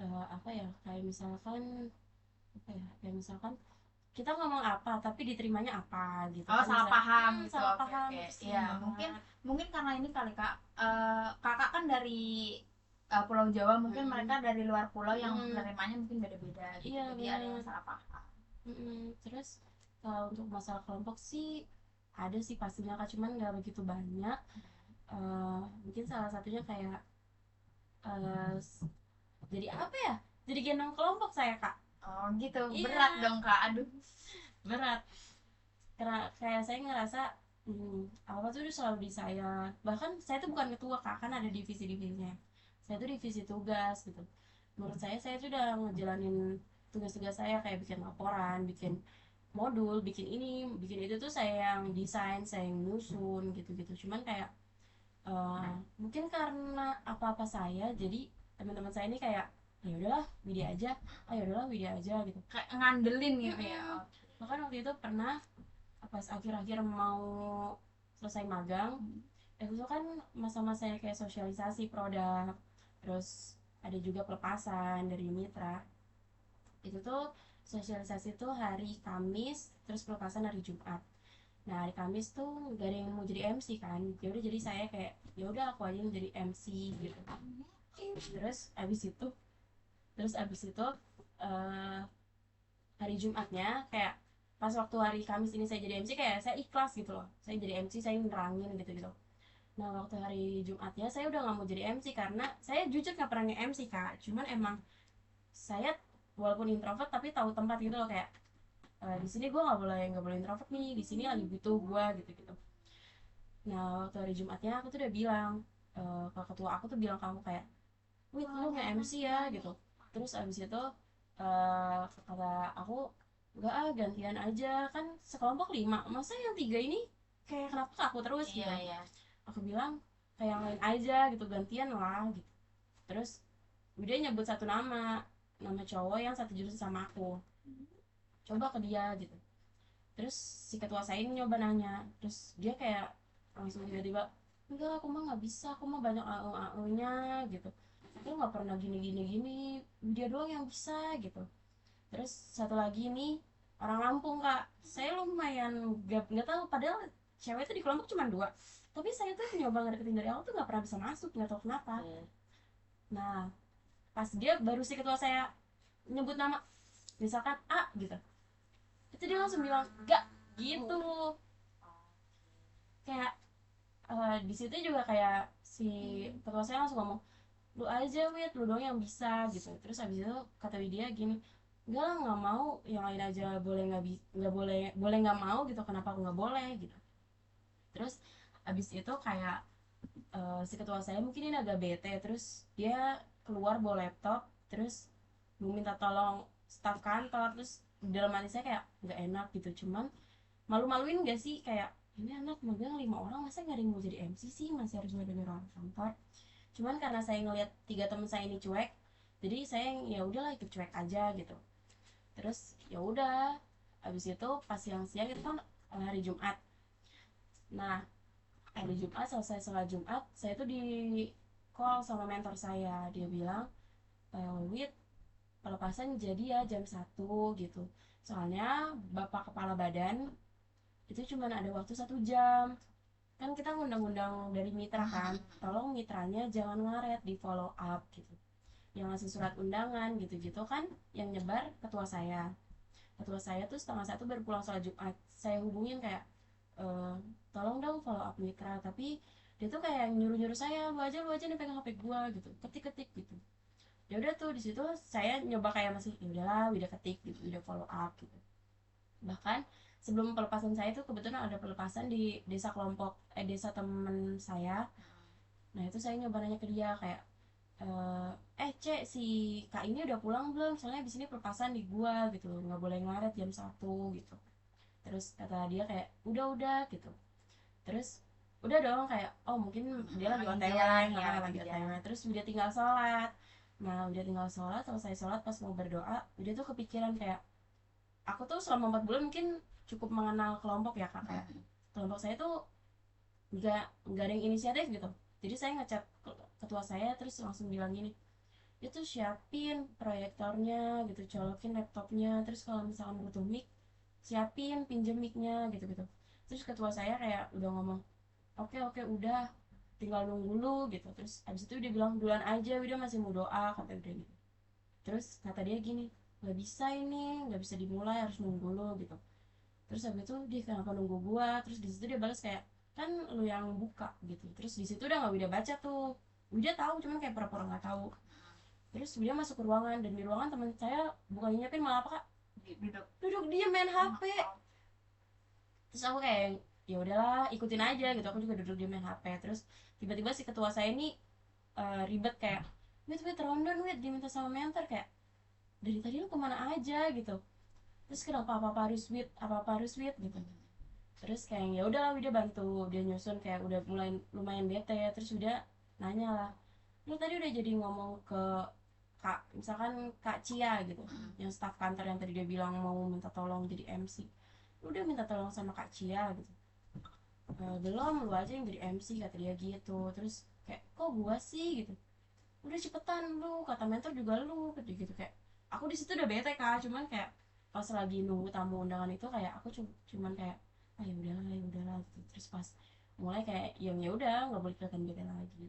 apa ya, kayak misalkan apa ya, kayak misalkan kita ngomong apa tapi diterimanya apa gitu Oh, kan, salah bisa paham gitu. salah Oke, paham oke. itu Iya, sering mungkin banget. mungkin karena ini kali Kak. Kakak kan dari Pulau Jawa, mungkin mereka Mm-mm. dari luar pulau yang Mm-mm. menerimanya mungkin beda-beda gitu. Iya Jadi ada yang benar. salah paham. Terus kalau untuk masalah kelompok sih ada sih pastinya Kak, cuman nggak begitu banyak. Mungkin salah satunya kayak eh, s- jadi apa ya, jadi gendong kelompok saya Kak. Oh, gitu. Berat Iya, dong Kak. Aduh. berat. Karena kayak saya ngerasa apa tuh udah selalu di saya, bahkan saya tuh bukan ketua Kak, kan ada divisi-divisinya, saya tuh divisi tugas gitu. Menurut saya tuh udah ngejalanin tugas-tugas saya, kayak bikin laporan, bikin modul, bikin ini bikin itu tuh saya yang desain, saya yang nyusun gitu-gitu. Cuman kayak mungkin karena apa-apa saya, jadi teman-teman saya ini kayak ya udahlah Widya aja, ayo udahlah Widya aja gitu. Kayak ngandelin gitu ya. Mm-mm. Oke. Bahkan waktu itu pernah pas akhir-akhir mau selesai magang, itu kan masa-masa kayak sosialisasi produk, terus ada juga pelepasan dari mitra. Itu tuh sosialisasi tuh hari Kamis, terus pelepasan hari Jumat. Nah hari Kamis tuh gak ada yang mau jadi MC kan, ya udah jadi saya kayak ya udah aku aja yang jadi MC gitu. Terus abis itu terus abis itu eh, hari Jumatnya kayak pas waktu hari Kamis ini saya jadi MC, kayak saya ikhlas gitu loh, saya jadi MC, saya nerangin gitu gitu. Nah waktu hari Jumatnya saya udah nggak mau jadi MC karena saya jujur nggak pernah nge-MC Kak, cuman emang saya walaupun introvert tapi tahu tempat gitu loh, kayak di sini gue nggak boleh introvert nih, di sini lagi butuh gue gitu gitu. Nah waktu hari Jumatnya aku tuh udah bilang ke ketua aku tuh bilang ke aku kayak, wih lu nge-MC ya gitu. Terus abis itu kata aku, enggak ah gantian aja, kan sekelompok 5, masa yang 3 ini kayak kenapa ke aku terus Iya, gitu. iya. Aku bilang kayak yang lain aja gitu, gantian lah gitu. Terus dia nyebut satu nama cowok yang satu jurusan sama aku, coba ke dia gitu. Terus si ketua saya ini nyoba nanya, terus dia kayak langsung tiba-tiba, enggak aku mah nggak bisa, aku mah banyak AE nya gitu, aku nggak pernah gini gini gini, dia doang yang bisa gitu. Terus satu lagi nih orang Lampung Kak, saya lumayan nggak tahu, padahal cewek itu di kelompok cuma 2, tapi saya tuh nyoba ngedeketin dari awal tuh nggak pernah bisa masuk, nggak tahu kenapa. Nah pas dia baru si ketua saya nyebut nama misalkan A gitu, itu dia langsung bilang enggak gitu. Kayak di situ juga kayak si ketua saya langsung ngomong, lu aja Wit, lu doang yang bisa gitu. Terus abis itu kata Widya gini, enggak lah nggak mau, yang lain aja boleh nggak boleh, boleh nggak mau gitu, kenapa aku nggak boleh gitu. Terus abis itu kayak si ketua saya mungkin ini agak bete, terus dia keluar bawa laptop, terus minta tolong staf kantor. Terus dalam hati saya kayak nggak enak gitu, cuman malu-maluin gak sih, kayak ini anak magang 5 orang masa nggak ada yang mau jadi MC sih, masih harus ngedenger orang kantor. Cuman karena saya ngelihat 3 teman saya ini cuek, jadi saya ya udahlah ikut cuek aja gitu. Terus ya udah, abis itu pas siang-siang itu kan hari Jumat. Nah hari Jumat selesai sholat Jumat, saya tuh di call sama mentor saya, dia bilang Wit, pelepasan jadi ya jam 1 gitu, soalnya bapak kepala badan itu cuma ada waktu 1 jam, kan kita ngundang-undang dari mitra kan, tolong mitranya jangan ngaret di follow up gitu, yang ngasih surat undangan gitu-gitu kan, yang nyebar ketua saya tuh 12:30 baru pulang sholat Jumat. Saya hubungin kayak tolong dong follow up mitra, tapi dia tuh kayak nyuruh-nyuruh saya, lu aja nih pegang HP gua gitu, ketik-ketik gitu. Ya udah tuh di situ saya nyoba kayak masih ya udahlah udah ketik gitu, udah follow up gitu. Bahkan sebelum pelepasan saya tuh kebetulan ada pelepasan di desa kelompok desa temen saya. Nah itu saya nyoba nanya ke dia kayak cek si kak ini udah pulang belum, soalnya di sini pelepasan di gua gitu, nggak boleh ngaret jam 1 gitu. Terus kata dia kayak udah gitu. Terus udah dong kayak oh mungkin dia lagi Lagi OTW, jalan ya, nah lagi lagi OTW. jalan. Terus udah tinggal sholat. Nah udah tinggal sholat, selesai sholat pas mau berdoa udah tuh kepikiran kayak, aku tuh selama 4 bulan mungkin cukup mengenal kelompok ya kak, kayak kelompok saya tuh nggak ada yang inisiatif gitu. Jadi saya ngechat ketua saya terus langsung bilang gini, dia tuh siapin proyektornya gitu, colokin laptopnya, terus kalau misalkan butuh mic siapin pinjem micnya gitu gitu. Terus ketua saya kayak udah ngomong, oke oke udah, tinggal nunggu lu gitu. Terus abis itu dia bilang duluan aja, udah masih mau doa kata dia gitu. Terus kata dia gini, nggak bisa ini, nggak bisa dimulai, harus nunggu lu gitu. Terus habis itu dia kenapa nunggu gua, terus di situ dia balas kayak, kan lu yang buka gitu. Terus di situ udah nggak Wida baca tuh, Wida tahu cuman kayak pura-pura nggak tahu. Terus Wida masuk ke ruangan, dan di ruangan teman saya bukan nyiapin malah apa kak, Duduk. duduk dia main HP. Terus aku kayak ya udahlah ikutin aja gitu, aku juga duduk dia main HP. Terus tiba-tiba si ketua saya ini ribet kayak, wait rundown, wait diminta sama mentor, kayak dari tadi lu kemana aja gitu, terus kenapa apa-apa harus wait, apa-apa harus wait gitu. Terus kayak ya udahlah Wida bantu dia nyusun, kayak udah mulai lumayan bete. Terus udah nanya lah, lu tadi udah jadi ngomong ke kak, misalkan kak Cia gitu, yang staf kantor yang tadi dia bilang mau minta tolong jadi MC, lu udah minta tolong sama kak Cia gitu. Belum, lu aja yang jadi MC kata dia gitu. Terus kayak kok gua sih gitu, udah cepetan lu, kata mentor juga lu kata gitu. Kayak aku di situ udah bete kak, cuman kayak pas lagi nunggu tamu undangan itu kayak aku cuman kayak ah ya udahlah gitu. Terus pas mulai kayak yang ya udah nggak boleh kelihatan bete lagi.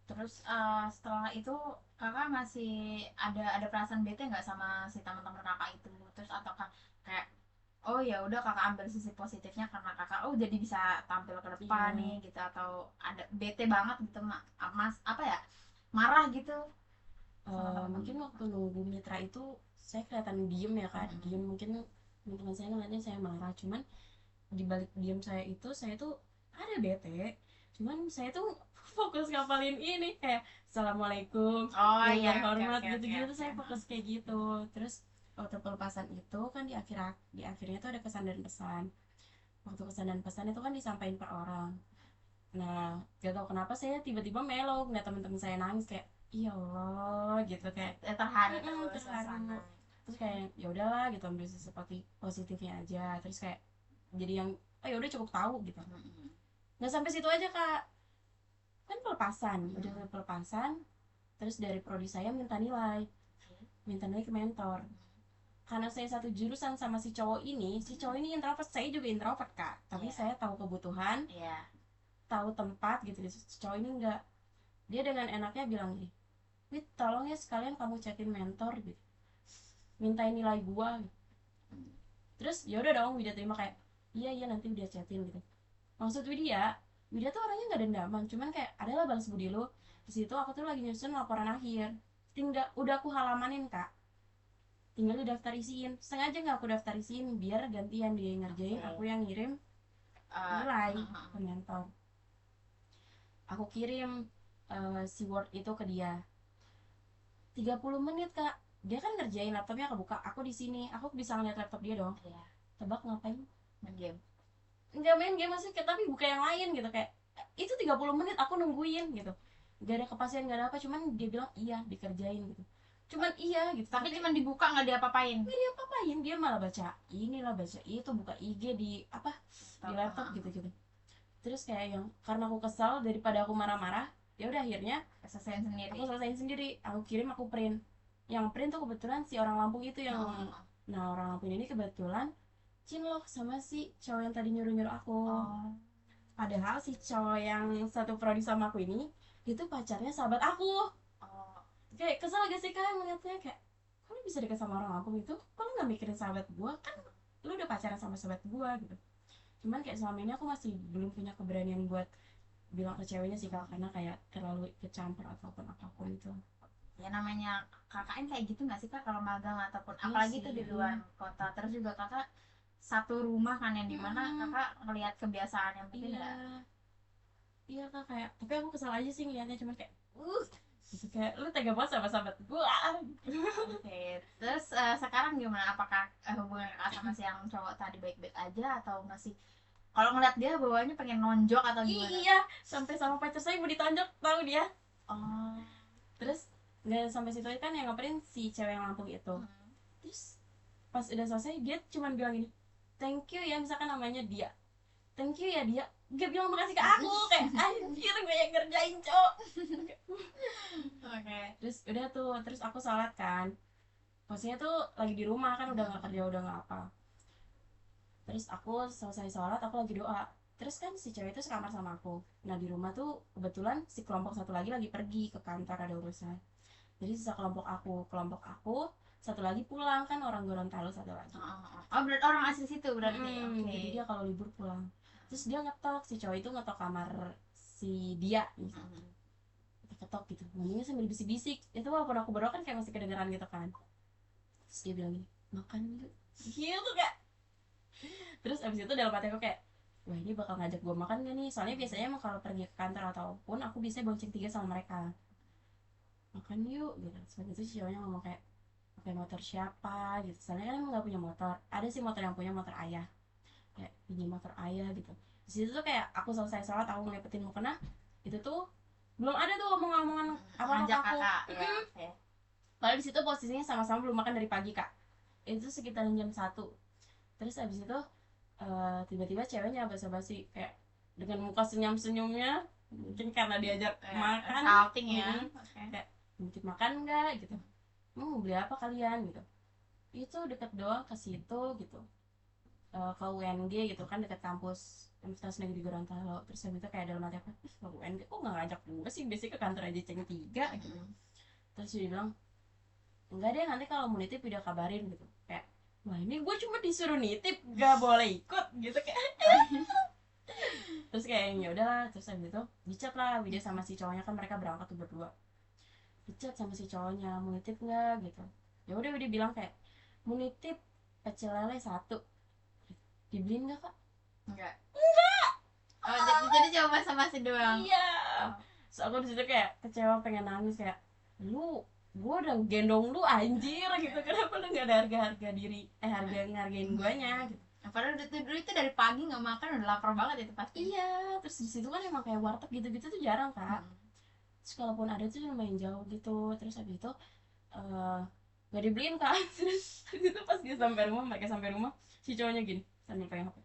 Terus setelah itu kakak masih ada perasaan bete nggak sama si teman-teman kakak itu? Terus ataukah kayak oh ya udah kakak ambil sisi positifnya karena kakak oh jadi bisa tampil ke depan nih Iya. gitu, atau ada bete banget gitu mas apa ya, marah gitu sama Mungkin teman-teman? waktu nunggu mitra itu saya kelihatan diem ya kak, diem. Mungkin teman-teman saya ngeliatnya saya marah, cuman di balik diem saya tuh ada bete. Cuman saya tuh fokus ngapalin ini kayak assalamualaikum Oh yang iya, oke terhormat oke oke gitu-gitu tuh oke. saya fokus kayak gitu. Terus waktu pelepasan itu kan di akhirnya tuh ada kesan dan pesan. Waktu kesan dan pesan itu kan disampaikan per orang. Nah, gak tau kenapa saya tiba-tiba melo ngeliat teman-teman saya nangis, kayak iya Allah gitu, kayak Terharu tuh terharu. suasana. Terus kayak ya udahlah gitu, ambil sisi positifnya aja. Terus kayak jadi yang oh ya udah cukup tahu gitu. Nggak sampai situ aja kak, kan pelepasan, udah pelepasan. Terus dari prodi saya minta nilai ke mentor. Karena saya satu jurusan sama si cowok ini, introvert, saya juga introvert kak, tapi Iya saya tahu kebutuhan, iya. tahu tempat gitu. Si cowok ini enggak, dia dengan enaknya bilang gini, Wit tolong ya sekalian kamu chatin mentor gitu, mintain nilai gua gitu. Terus ya udah dong Widya terima kayak iya iya nanti Widya chatin gitu. Maksud Widya tuh orangnya nggak dendaman, cuman kayak adalah balas budi lu. Di situ aku tuh lagi nyusun laporan akhir, tinggal udah aku halamanin kak, tinggal di daftar isiin. Sengaja nggak aku daftar isiin biar gantian dia yang ngerjain, Oke. aku yang ngirim Eh, nilai ke mentor. Aku kirim si Word itu ke dia, 30 menit kak, dia kan ngerjain, laptopnya kebuka, aku di sini, aku bisa ngeliat laptop dia dong. iya, Tebak ngapain? main game. Nggak main game maksudnya, tapi buka yang lain gitu. Kayak itu 30 menit aku nungguin gitu, gak ada kepastian gak ada apa, cuman dia bilang iya dikerjain gitu, cuman iya gitu. Tapi Tapi cuma dibuka nggak diapa-apain. nggak dia apain, dia malah baca inilah baca itu, buka IG di apa, di laptop gitu gitu. Terus kayak yang karena aku kesal, daripada aku marah-marah, ya udah akhirnya Selesaiin sendiri. aku selesaiin sendiri, aku kirim, aku print. Yang print tuh kebetulan si orang Lampung itu yang nah orang Lampung ini kebetulan cinlok sama si cowok yang tadi nyuruh-nyuruh aku. Oh. Padahal si cowok yang satu prodi sama aku ini itu pacarnya sahabat aku. Oh. Kayak kesel gak sih kalian melihatnya, kayak kok lu bisa deket sama orang Lampung itu, kok lu gak mikirin sahabat gua, kan lu udah pacaran sama sahabat gua gitu. Cuman kayak selama ini aku masih belum punya keberanian buat bilang ke ceweknya sih kak, karena kayak terlalu kecampur ataupun apapun itu. Ya namanya KKN kayak gitu nggak sih kak kalau magang ataupun Iya apalagi sih. tuh di luar kota, terus juga kakak satu rumah kan yang dimana kakak ngelihat kebiasaan yang Iya, berbeda. iya kak, kayak tapi aku kesal aja sih ngeliatnya, cuman kayak gitu, kayak lu tega banget sama sahabat gua. Oke, terus sekarang gimana, apakah hubungan kakak sama si yang cowok tadi baik-baik aja atau masih kalau ngeliat dia bawahnya pengen nonjok atau gimana? Iya, sampai sama pacar saya mau ditonjok tahu dia. Oh. Terus nggak sampai situ kan, yang ngapain si cewek yang Lampung itu. Terus pas udah selesai dia cuman bilang gini, thank you ya, misalkan namanya dia, thank you ya dia, gak bilang makasih ke aku, kayak anjir gue yang ngerjain cok. Oke. Terus udah tuh, terus aku sholat kan, posisinya tuh lagi di rumah kan, udah nggak kerja udah nggak apa. Terus aku selesai sholat, aku lagi doa. Terus kan si cewek itu sekamar sama aku. Nah di rumah tuh kebetulan si kelompok satu lagi pergi ke kantor ada urusan. Jadi sisa kelompok aku satu lagi pulang, kan orang Gorontalo satu lagi. Oh, berarti orang asli situ berarti. Oke. Jadi dia kalau libur pulang. Terus dia ngetok, si cowok itu ngetok kamar si dia gitu. Ketok gitu, ngomongnya sambil bisik-bisik. Itu walaupun aku berdoa kan kayak masih kedengeran gitu kan. Terus dia bilang gini, makan yuk. Gitu kak. Terus abis itu dalam hati aku kayak, wah ini bakal ngajak gue makan gak nih? Soalnya biasanya emang kalau pergi ke kantor ataupun aku biasanya bonceng tiga sama mereka. Makan yuk gitu. Setelah itu si cowoknya ngomong kayak, pakai motor siapa gitu. Soalnya kan emang gak punya motor. Ada sih motor yang punya, motor ayah. Kayak pinjam motor ayah gitu. Di situ tuh kayak aku selesai sholat, aku ngeliatin mukena, itu tuh belum ada tuh omong-omongan apa-apa Ngajak aku. kakak ya. Oke. Padahal di situ posisinya sama-sama belum makan dari pagi kak. Itu sekitar jam 1. Terus abis itu tiba-tiba ceweknya basa-basi kayak dengan muka senyum-senyumnya, mungkin karena diajak makan. Salting ya. Oke. Kayak mungkin makan nggak gitu, mau beli apa kalian gitu. Itu deket doang ke situ gitu, ke UNG gitu kan, deket kampus Universitas Negeri Gorontalo. Terus habis itu kayak dalam hati apa, ke UNG kok nggak ngajak gue sih, biasanya ke kantor aja ceng tiga gitu. Terus dia bilang enggak deh, nanti kalau mau nitip video kabarin gitu. Kayak wah ini gue cuma disuruh nitip gak boleh ikut gitu kayak. Terus kayak ya udahlah. Terus habis itu dicat lah video sama si cowoknya, kan mereka berangkat tuh berdua. Dicat sama si cowoknya, mau nitip nggak gitu. Ya udah dia bilang kayak mau nitip pecel lele 1, dibeliin nggak kak? Enggak. Oh, jadi cuma basa-basi doang. Iya. So aku di situ kayak kecewa, pengen nangis kayak, lu gue udah gendong lu anjir gitu, kenapa lu nggak ada harga diri, harga ngargain guanya gitu. Padahal dulu itu dari pagi nggak makan udah lapar banget itu pasti. Iya, terus di situ kan emang kayak warteg gitu-gitu tuh jarang kak. Terus kalaupun ada tuh lumayan jauh gitu. Terus habis itu eh gak dibeliin kak. Terus habis itu pas dia sampai rumah, mereka sampai rumah, si cowoknya gini sambil pegang HP,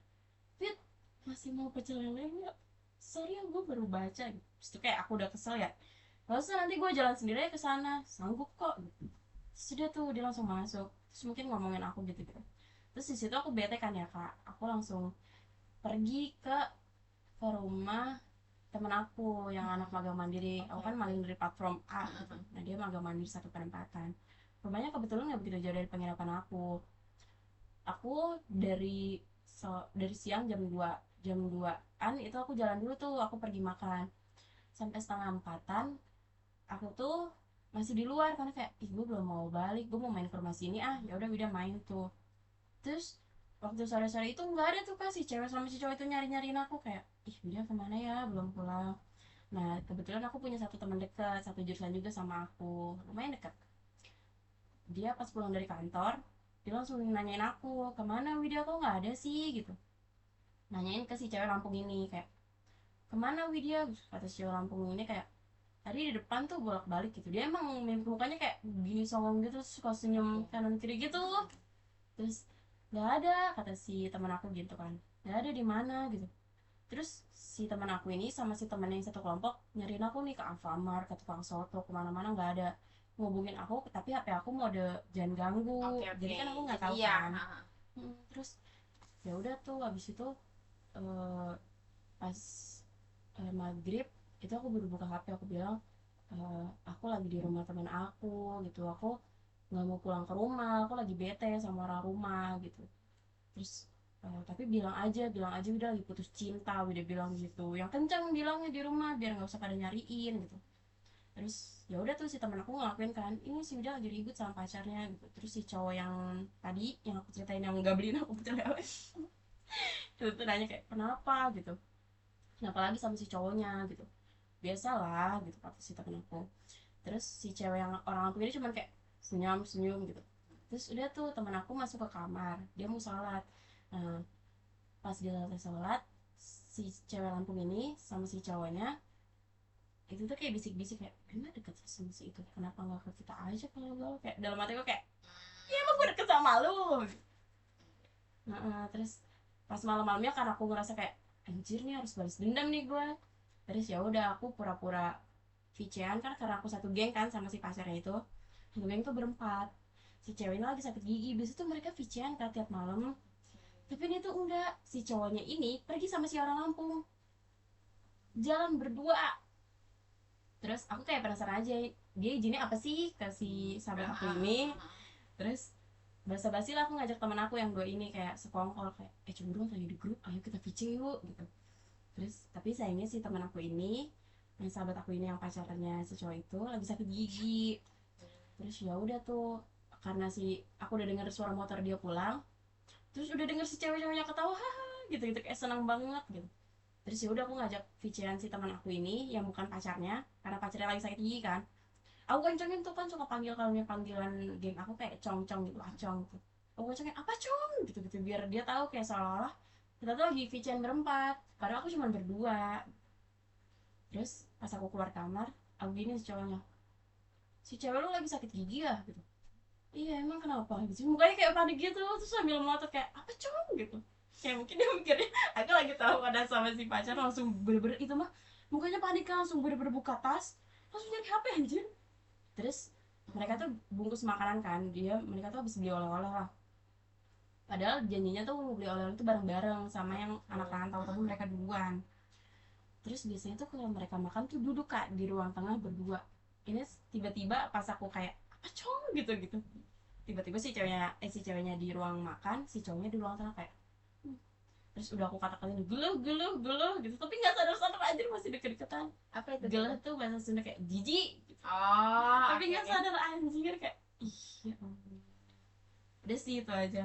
Fit, masih mau pecel lele nggak? Sorry ya gue baru baca gitu. Terus itu kayak aku udah kesel ya, nggak usah, nanti gue jalan sendiri aja ke sana, sanggup kok gitu. Sudah tuh dia langsung masuk, terus mungkin ngomongin aku gitu gitu. Terus di situ aku bete kan ya kak, aku langsung pergi ke rumah temen aku yang anak magang mandiri. Aku kan magang dari platform A gitu. Nah dia magang mandiri satu penempatan. Rumahnya kebetulan nggak begitu jauh dari penginapan aku dari siang jam 2an itu aku jalan dulu tuh, aku pergi makan sampai setengah 4-an. Aku tuh masih di luar karena kayak ih gue belum mau balik, gue mau main ke rumah sini. Ya udah main tuh. Terus waktu sore-sore itu nggak ada tuh kan si cewek sama si cowok itu nyariin aku, kayak ih dia kemana ya, belum pulang. Nah kebetulan aku punya satu teman dekat, satu jurusan juga sama aku, lumayan dekat. Dia pas pulang dari kantor, dia langsung nanyain aku, kemana Widya, kok nggak ada sih gitu. Nanyain ke si cewek Lampung ini kayak, kemana Widya, kata si cewek Lampung ini kayak, tadi di depan tuh bolak-balik gitu. Dia emang mimpi mukanya kayak gini songong gitu, suka senyum kanan kiri gitu. Terus nggak ada, kata si teman aku gitu kan, nggak ada di mana gitu. Terus si teman aku ini sama si teman yang satu kelompok nyariin aku nih ke Alfamart, ke tukang soto, kemana-mana nggak ada. Ngubungin aku tapi HP aku mode jangan ganggu. Jadi kan aku nggak tahu kan. Terus ya udah tuh abis itu eh, pas maghrib itu aku baru buka HP, aku bilang aku lagi di rumah teman aku gitu, aku nggak mau pulang ke rumah, aku lagi bete sama orang rumah gitu. Terus tapi bilang aja udah lagi putus cinta, udah bilang gitu yang kencang bilangnya di rumah biar nggak usah pada nyariin gitu. Terus ya udah tuh si teman aku ngelakuin kan, ini si udah lagi ribut sama pacarnya gitu. Terus si cowok yang tadi yang aku ceritain yang nggak beliin aku pecel lele itu tuh nanya kayak kenapa gitu, kenapa lagi sama si cowoknya gitu. Biasalah gitu kata si temen aku. Terus si cewek yang orang aku ini cuman kayak senyum senyum gitu. Terus udah tuh teman aku masuk ke kamar, dia mau sholat. Nah pas dia selesai sholat, si cewek Lampung ini sama si cowoknya itu tuh kayak bisik-bisik kayak emang deket sama si itu, kenapa nggak ke kita aja kalau gaul, kayak dalam hati gue kayak ya emang gue deket sama lu. Terus pas malam-malamnya karena aku ngerasa kayak anjir nih harus balas dendam nih gue. Terus ya udah aku pura-pura VC-an kan, karena aku satu geng kan sama si pacarnya itu. Satu geng tuh berempat. Si ceweknya lagi sakit gigi. Biasanya tuh mereka VC-an kan tiap malam. Tapi ini tuh enggak. Si cowoknya ini pergi sama si orang Lampung. Jalan berdua. Terus aku kayak penasaran aja. Dia izinnya apa sih ke si sahabat aku ini. Terus basa-basi lah aku ngajak temen aku yang dua ini kayak sekongkol kayak coba dong tanya di grup, ayo kita VC yuk gitu. Terus tapi sayangnya si teman aku ini, yang sahabat aku ini yang pacarnya si cowok itu lagi sakit gigi. Terus ya udah tuh, karena si aku udah dengar suara motor dia pulang, terus udah denger si cewek-ceweknya ketawa haha gitu gitu kayak senang banget gitu. Terus ya udah aku ngajak VC-an si teman aku ini yang bukan pacarnya, karena pacarnya lagi sakit gigi kan. Aku kencengin tuh kan suka panggil, kalau panggilan geng aku kayak cong-cong gitu, acong gitu. Aku kencengin apa cong gitu gitu biar dia tahu kayak seolah-olah kita tuh lagi VC berempat, padahal aku cuma berdua. Terus pas aku keluar kamar, aku gini si cowoknya, si cewek lu lagi sakit gigi ya gitu. Iya emang kenapa gitu, mukanya kayak panik gitu, terus sambil melotot kayak apa cong gitu. Kayak mungkin dia mikirnya aku lagi tahu ada sama si pacar, langsung bener-bener itu mah mukanya panik kan, langsung bener-bener buka tas, langsung nyari HP anjir. Terus mereka tuh bungkus makanan kan, mereka tuh habis beli oleh-oleh lah, padahal janjinya tuh mau beli oleh-oleh itu bareng-bareng sama yang anak rantau, tapi mereka duluan. Terus biasanya tuh kalau mereka makan tuh duduk kak di ruang tengah berdua. Ini tiba-tiba pas aku kayak apa cong gitu gitu, tiba-tiba si ceweknya di ruang makan, si cowoknya di ruang tengah kayak "Hmm." Terus udah aku kata-katain geluh geluh geluh gitu, tapi nggak sadar-sadar aja masih deket-deketan. Apa itu Geluh tuh bahasa Sunda kayak jijik gitu. oh Tapi oke nggak oke. sadar anjir kayak ih ya ampun. Udah sih itu aja.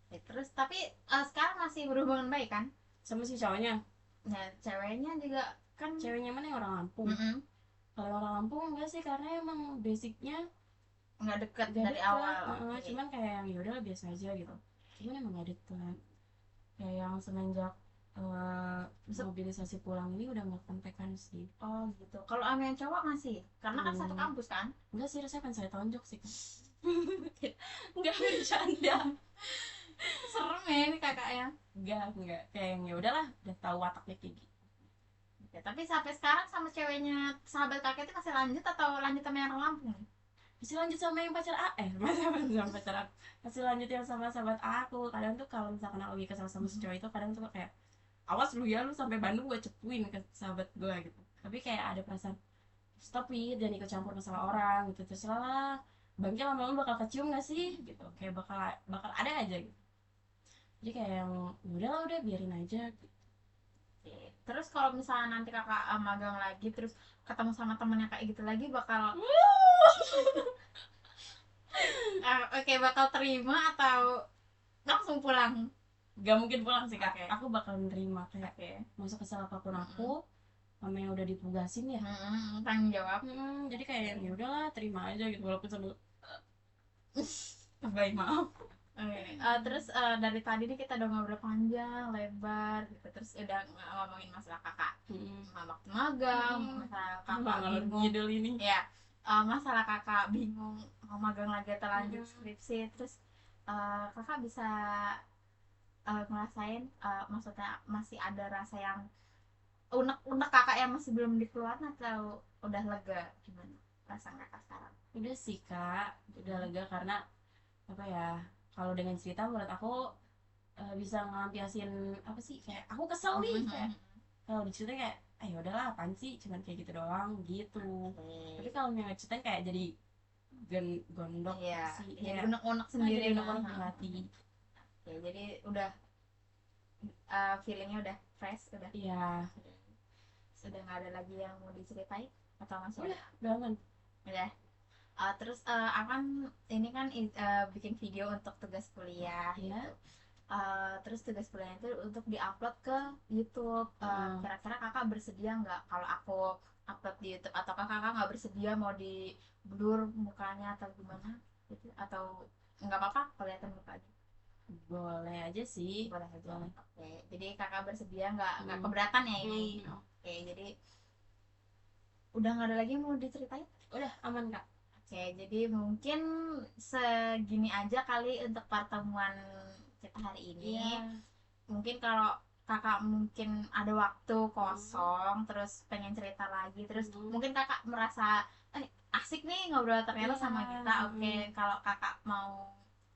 Terus tapi sekarang masih berhubungan baik kan? Sama si cowoknya. Nah ceweknya juga kan. Ceweknya mana yang orang Lampung? Mm-mm. Kalau orang Lampung enggak sih, karena emang basicnya Nggak deket gak dari deket. awal, oke. Cuman kayak yang yaudah biasa aja gitu. Cuman emang gak deket. Kayak yang semenjak mobilisasi pulang ini udah gak kontekan sih. Oh gitu. Kalau sama yang cowok masih, karena kan satu Hmm, kampus kan? enggak sih, rasanya kan saya tonjok sih kan. Enggak bercanda. Serem ya ini kakaknya. Enggak. Kayak yang ya udahlah, udah tahu wataknya kayak gitu. Ya, tapi sampai sekarang sama ceweknya sahabat kakek itu masih lanjut atau lanjut sama yang orang Lampung? Masih lanjut sama yang pacar masih sama pacar aku, masih lanjut yang sama sahabat aku. Kadang tuh kalau misalkan aku lagi kesal sama si cowok itu, kadang tuh kayak awas lu ya, lu sampai Bandung gue cepuin ke sahabat gue gitu. Tapi kayak ada perasaan stop nih, jangan ikut campur masalah orang gitu, terserah lah, bangkit lama-lama bakal kecium gak sih gitu, kayak bakal bakal ada aja gitu. Jadi kayak yang udah lah, udah biarin aja gitu. Oke. Terus kalau misalnya nanti kakak magang lagi terus ketemu sama temennya kayak gitu lagi bakal oke bakal terima atau langsung pulang? Gak mungkin pulang sih kak. Oke. Aku bakal nerima kayak Oke. masa kesal apapun aku sama yang udah ditugasin ya. Tanggung jawab. Jadi kayak ya udahlah, terima aja gitu, walaupun sambil baik maaf. Oke. Terus dari tadi nih kita udah ngobrol panjang lebar gitu, terus udah ngomongin masalah kakak waktu magang, masalah kakak Ngalor bingung ngidul ini. ya, masalah kakak bingung mau magang lagi atau lanjut skripsi. Terus kakak bisa ngerasain, maksudnya masih ada rasa yang unek-unek kakak yang masih belum dikeluarin atau udah lega? Gimana perasaan kakak sekarang? Udah sih kak, udah lega, karena apa ya, kalau dengan cerita menurut aku bisa ngelampiasin apa sih, kayak aku kesel nih, kayak kalau diceritain kayak ya udahlah apaan sih, cuman kayak gitu doang gitu. Tapi kalau yang ngeceritain kayak jadi gondok Iya, sih, jadi kayak unek-unek sendiri jadi unek lah. di hati. Ya, jadi udah feelingnya udah fresh, udah Iya, sudah nggak ada lagi yang mau diceritain atau masih ada? udah aman. Udah. Terus akan ini kan bikin video untuk tugas kuliah Iya. gitu. Terus tugas kuliah itu untuk diupload ke YouTube. Kira-kira kakak bersedia nggak kalau aku upload di YouTube, atau kakak nggak bersedia mau di blur mukanya atau gimana gitu, atau nggak apa-apa kelihatan mukanya? Boleh aja sih. Boleh aja. Boleh. Oke, jadi kakak bersedia, nggak keberatan ya ini? Oke, jadi udah nggak ada lagi yang mau diceritain? Udah aman kak. Oke, jadi mungkin segini aja kali untuk pertemuan kita hari ini. Iya. Mungkin kalau kakak mungkin ada waktu kosong terus pengen cerita lagi, terus mungkin kakak merasa asik nih ngobrol ternyata Iya. sama kita, oke, kalau kakak mau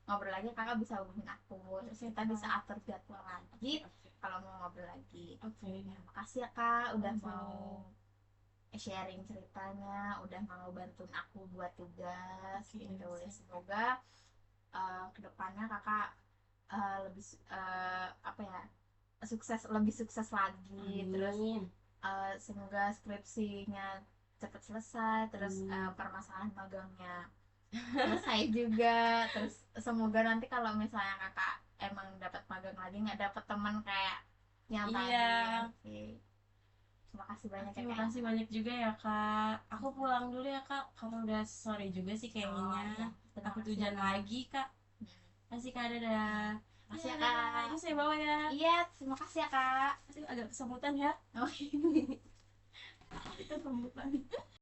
ngobrol lagi kakak bisa hubungin aku, terus Oke, kita bisa Kak. atur jadwal lagi Oke, oke. kalau mau ngobrol lagi. Oke. Ya, makasih ya kak udah mau Sama-sama. sharing ceritanya, udah mau bantuin aku buat tugas Oke, gitu ya. siap. Semoga kedepannya kakak lebih apa ya, sukses, lebih sukses lagi, terus Amin. semoga skripsinya cepat selesai, terus Amin. permasalahan magangnya selesai juga, terus semoga nanti kalau misalnya kakak emang dapat magang lagi nggak dapat teman kayak yang Iya. tadi. Oke, terima kasih banyak Oke, ya kak ya. makasih banyak juga ya, Kak. Aku pulang dulu ya, Kak. Karena udah sore juga sih Oh kayaknya. ya, terima Takut kasih ya hujan kak. lagi, Kak. Hmm. Makasih, Kak. Dadah. Ya, Makasih ya dadah. kak. Ini saya bawa ya. Iya, terima kasih ya kak. Aduh, agak kesemutan ya. Oh, Itu kesemutan.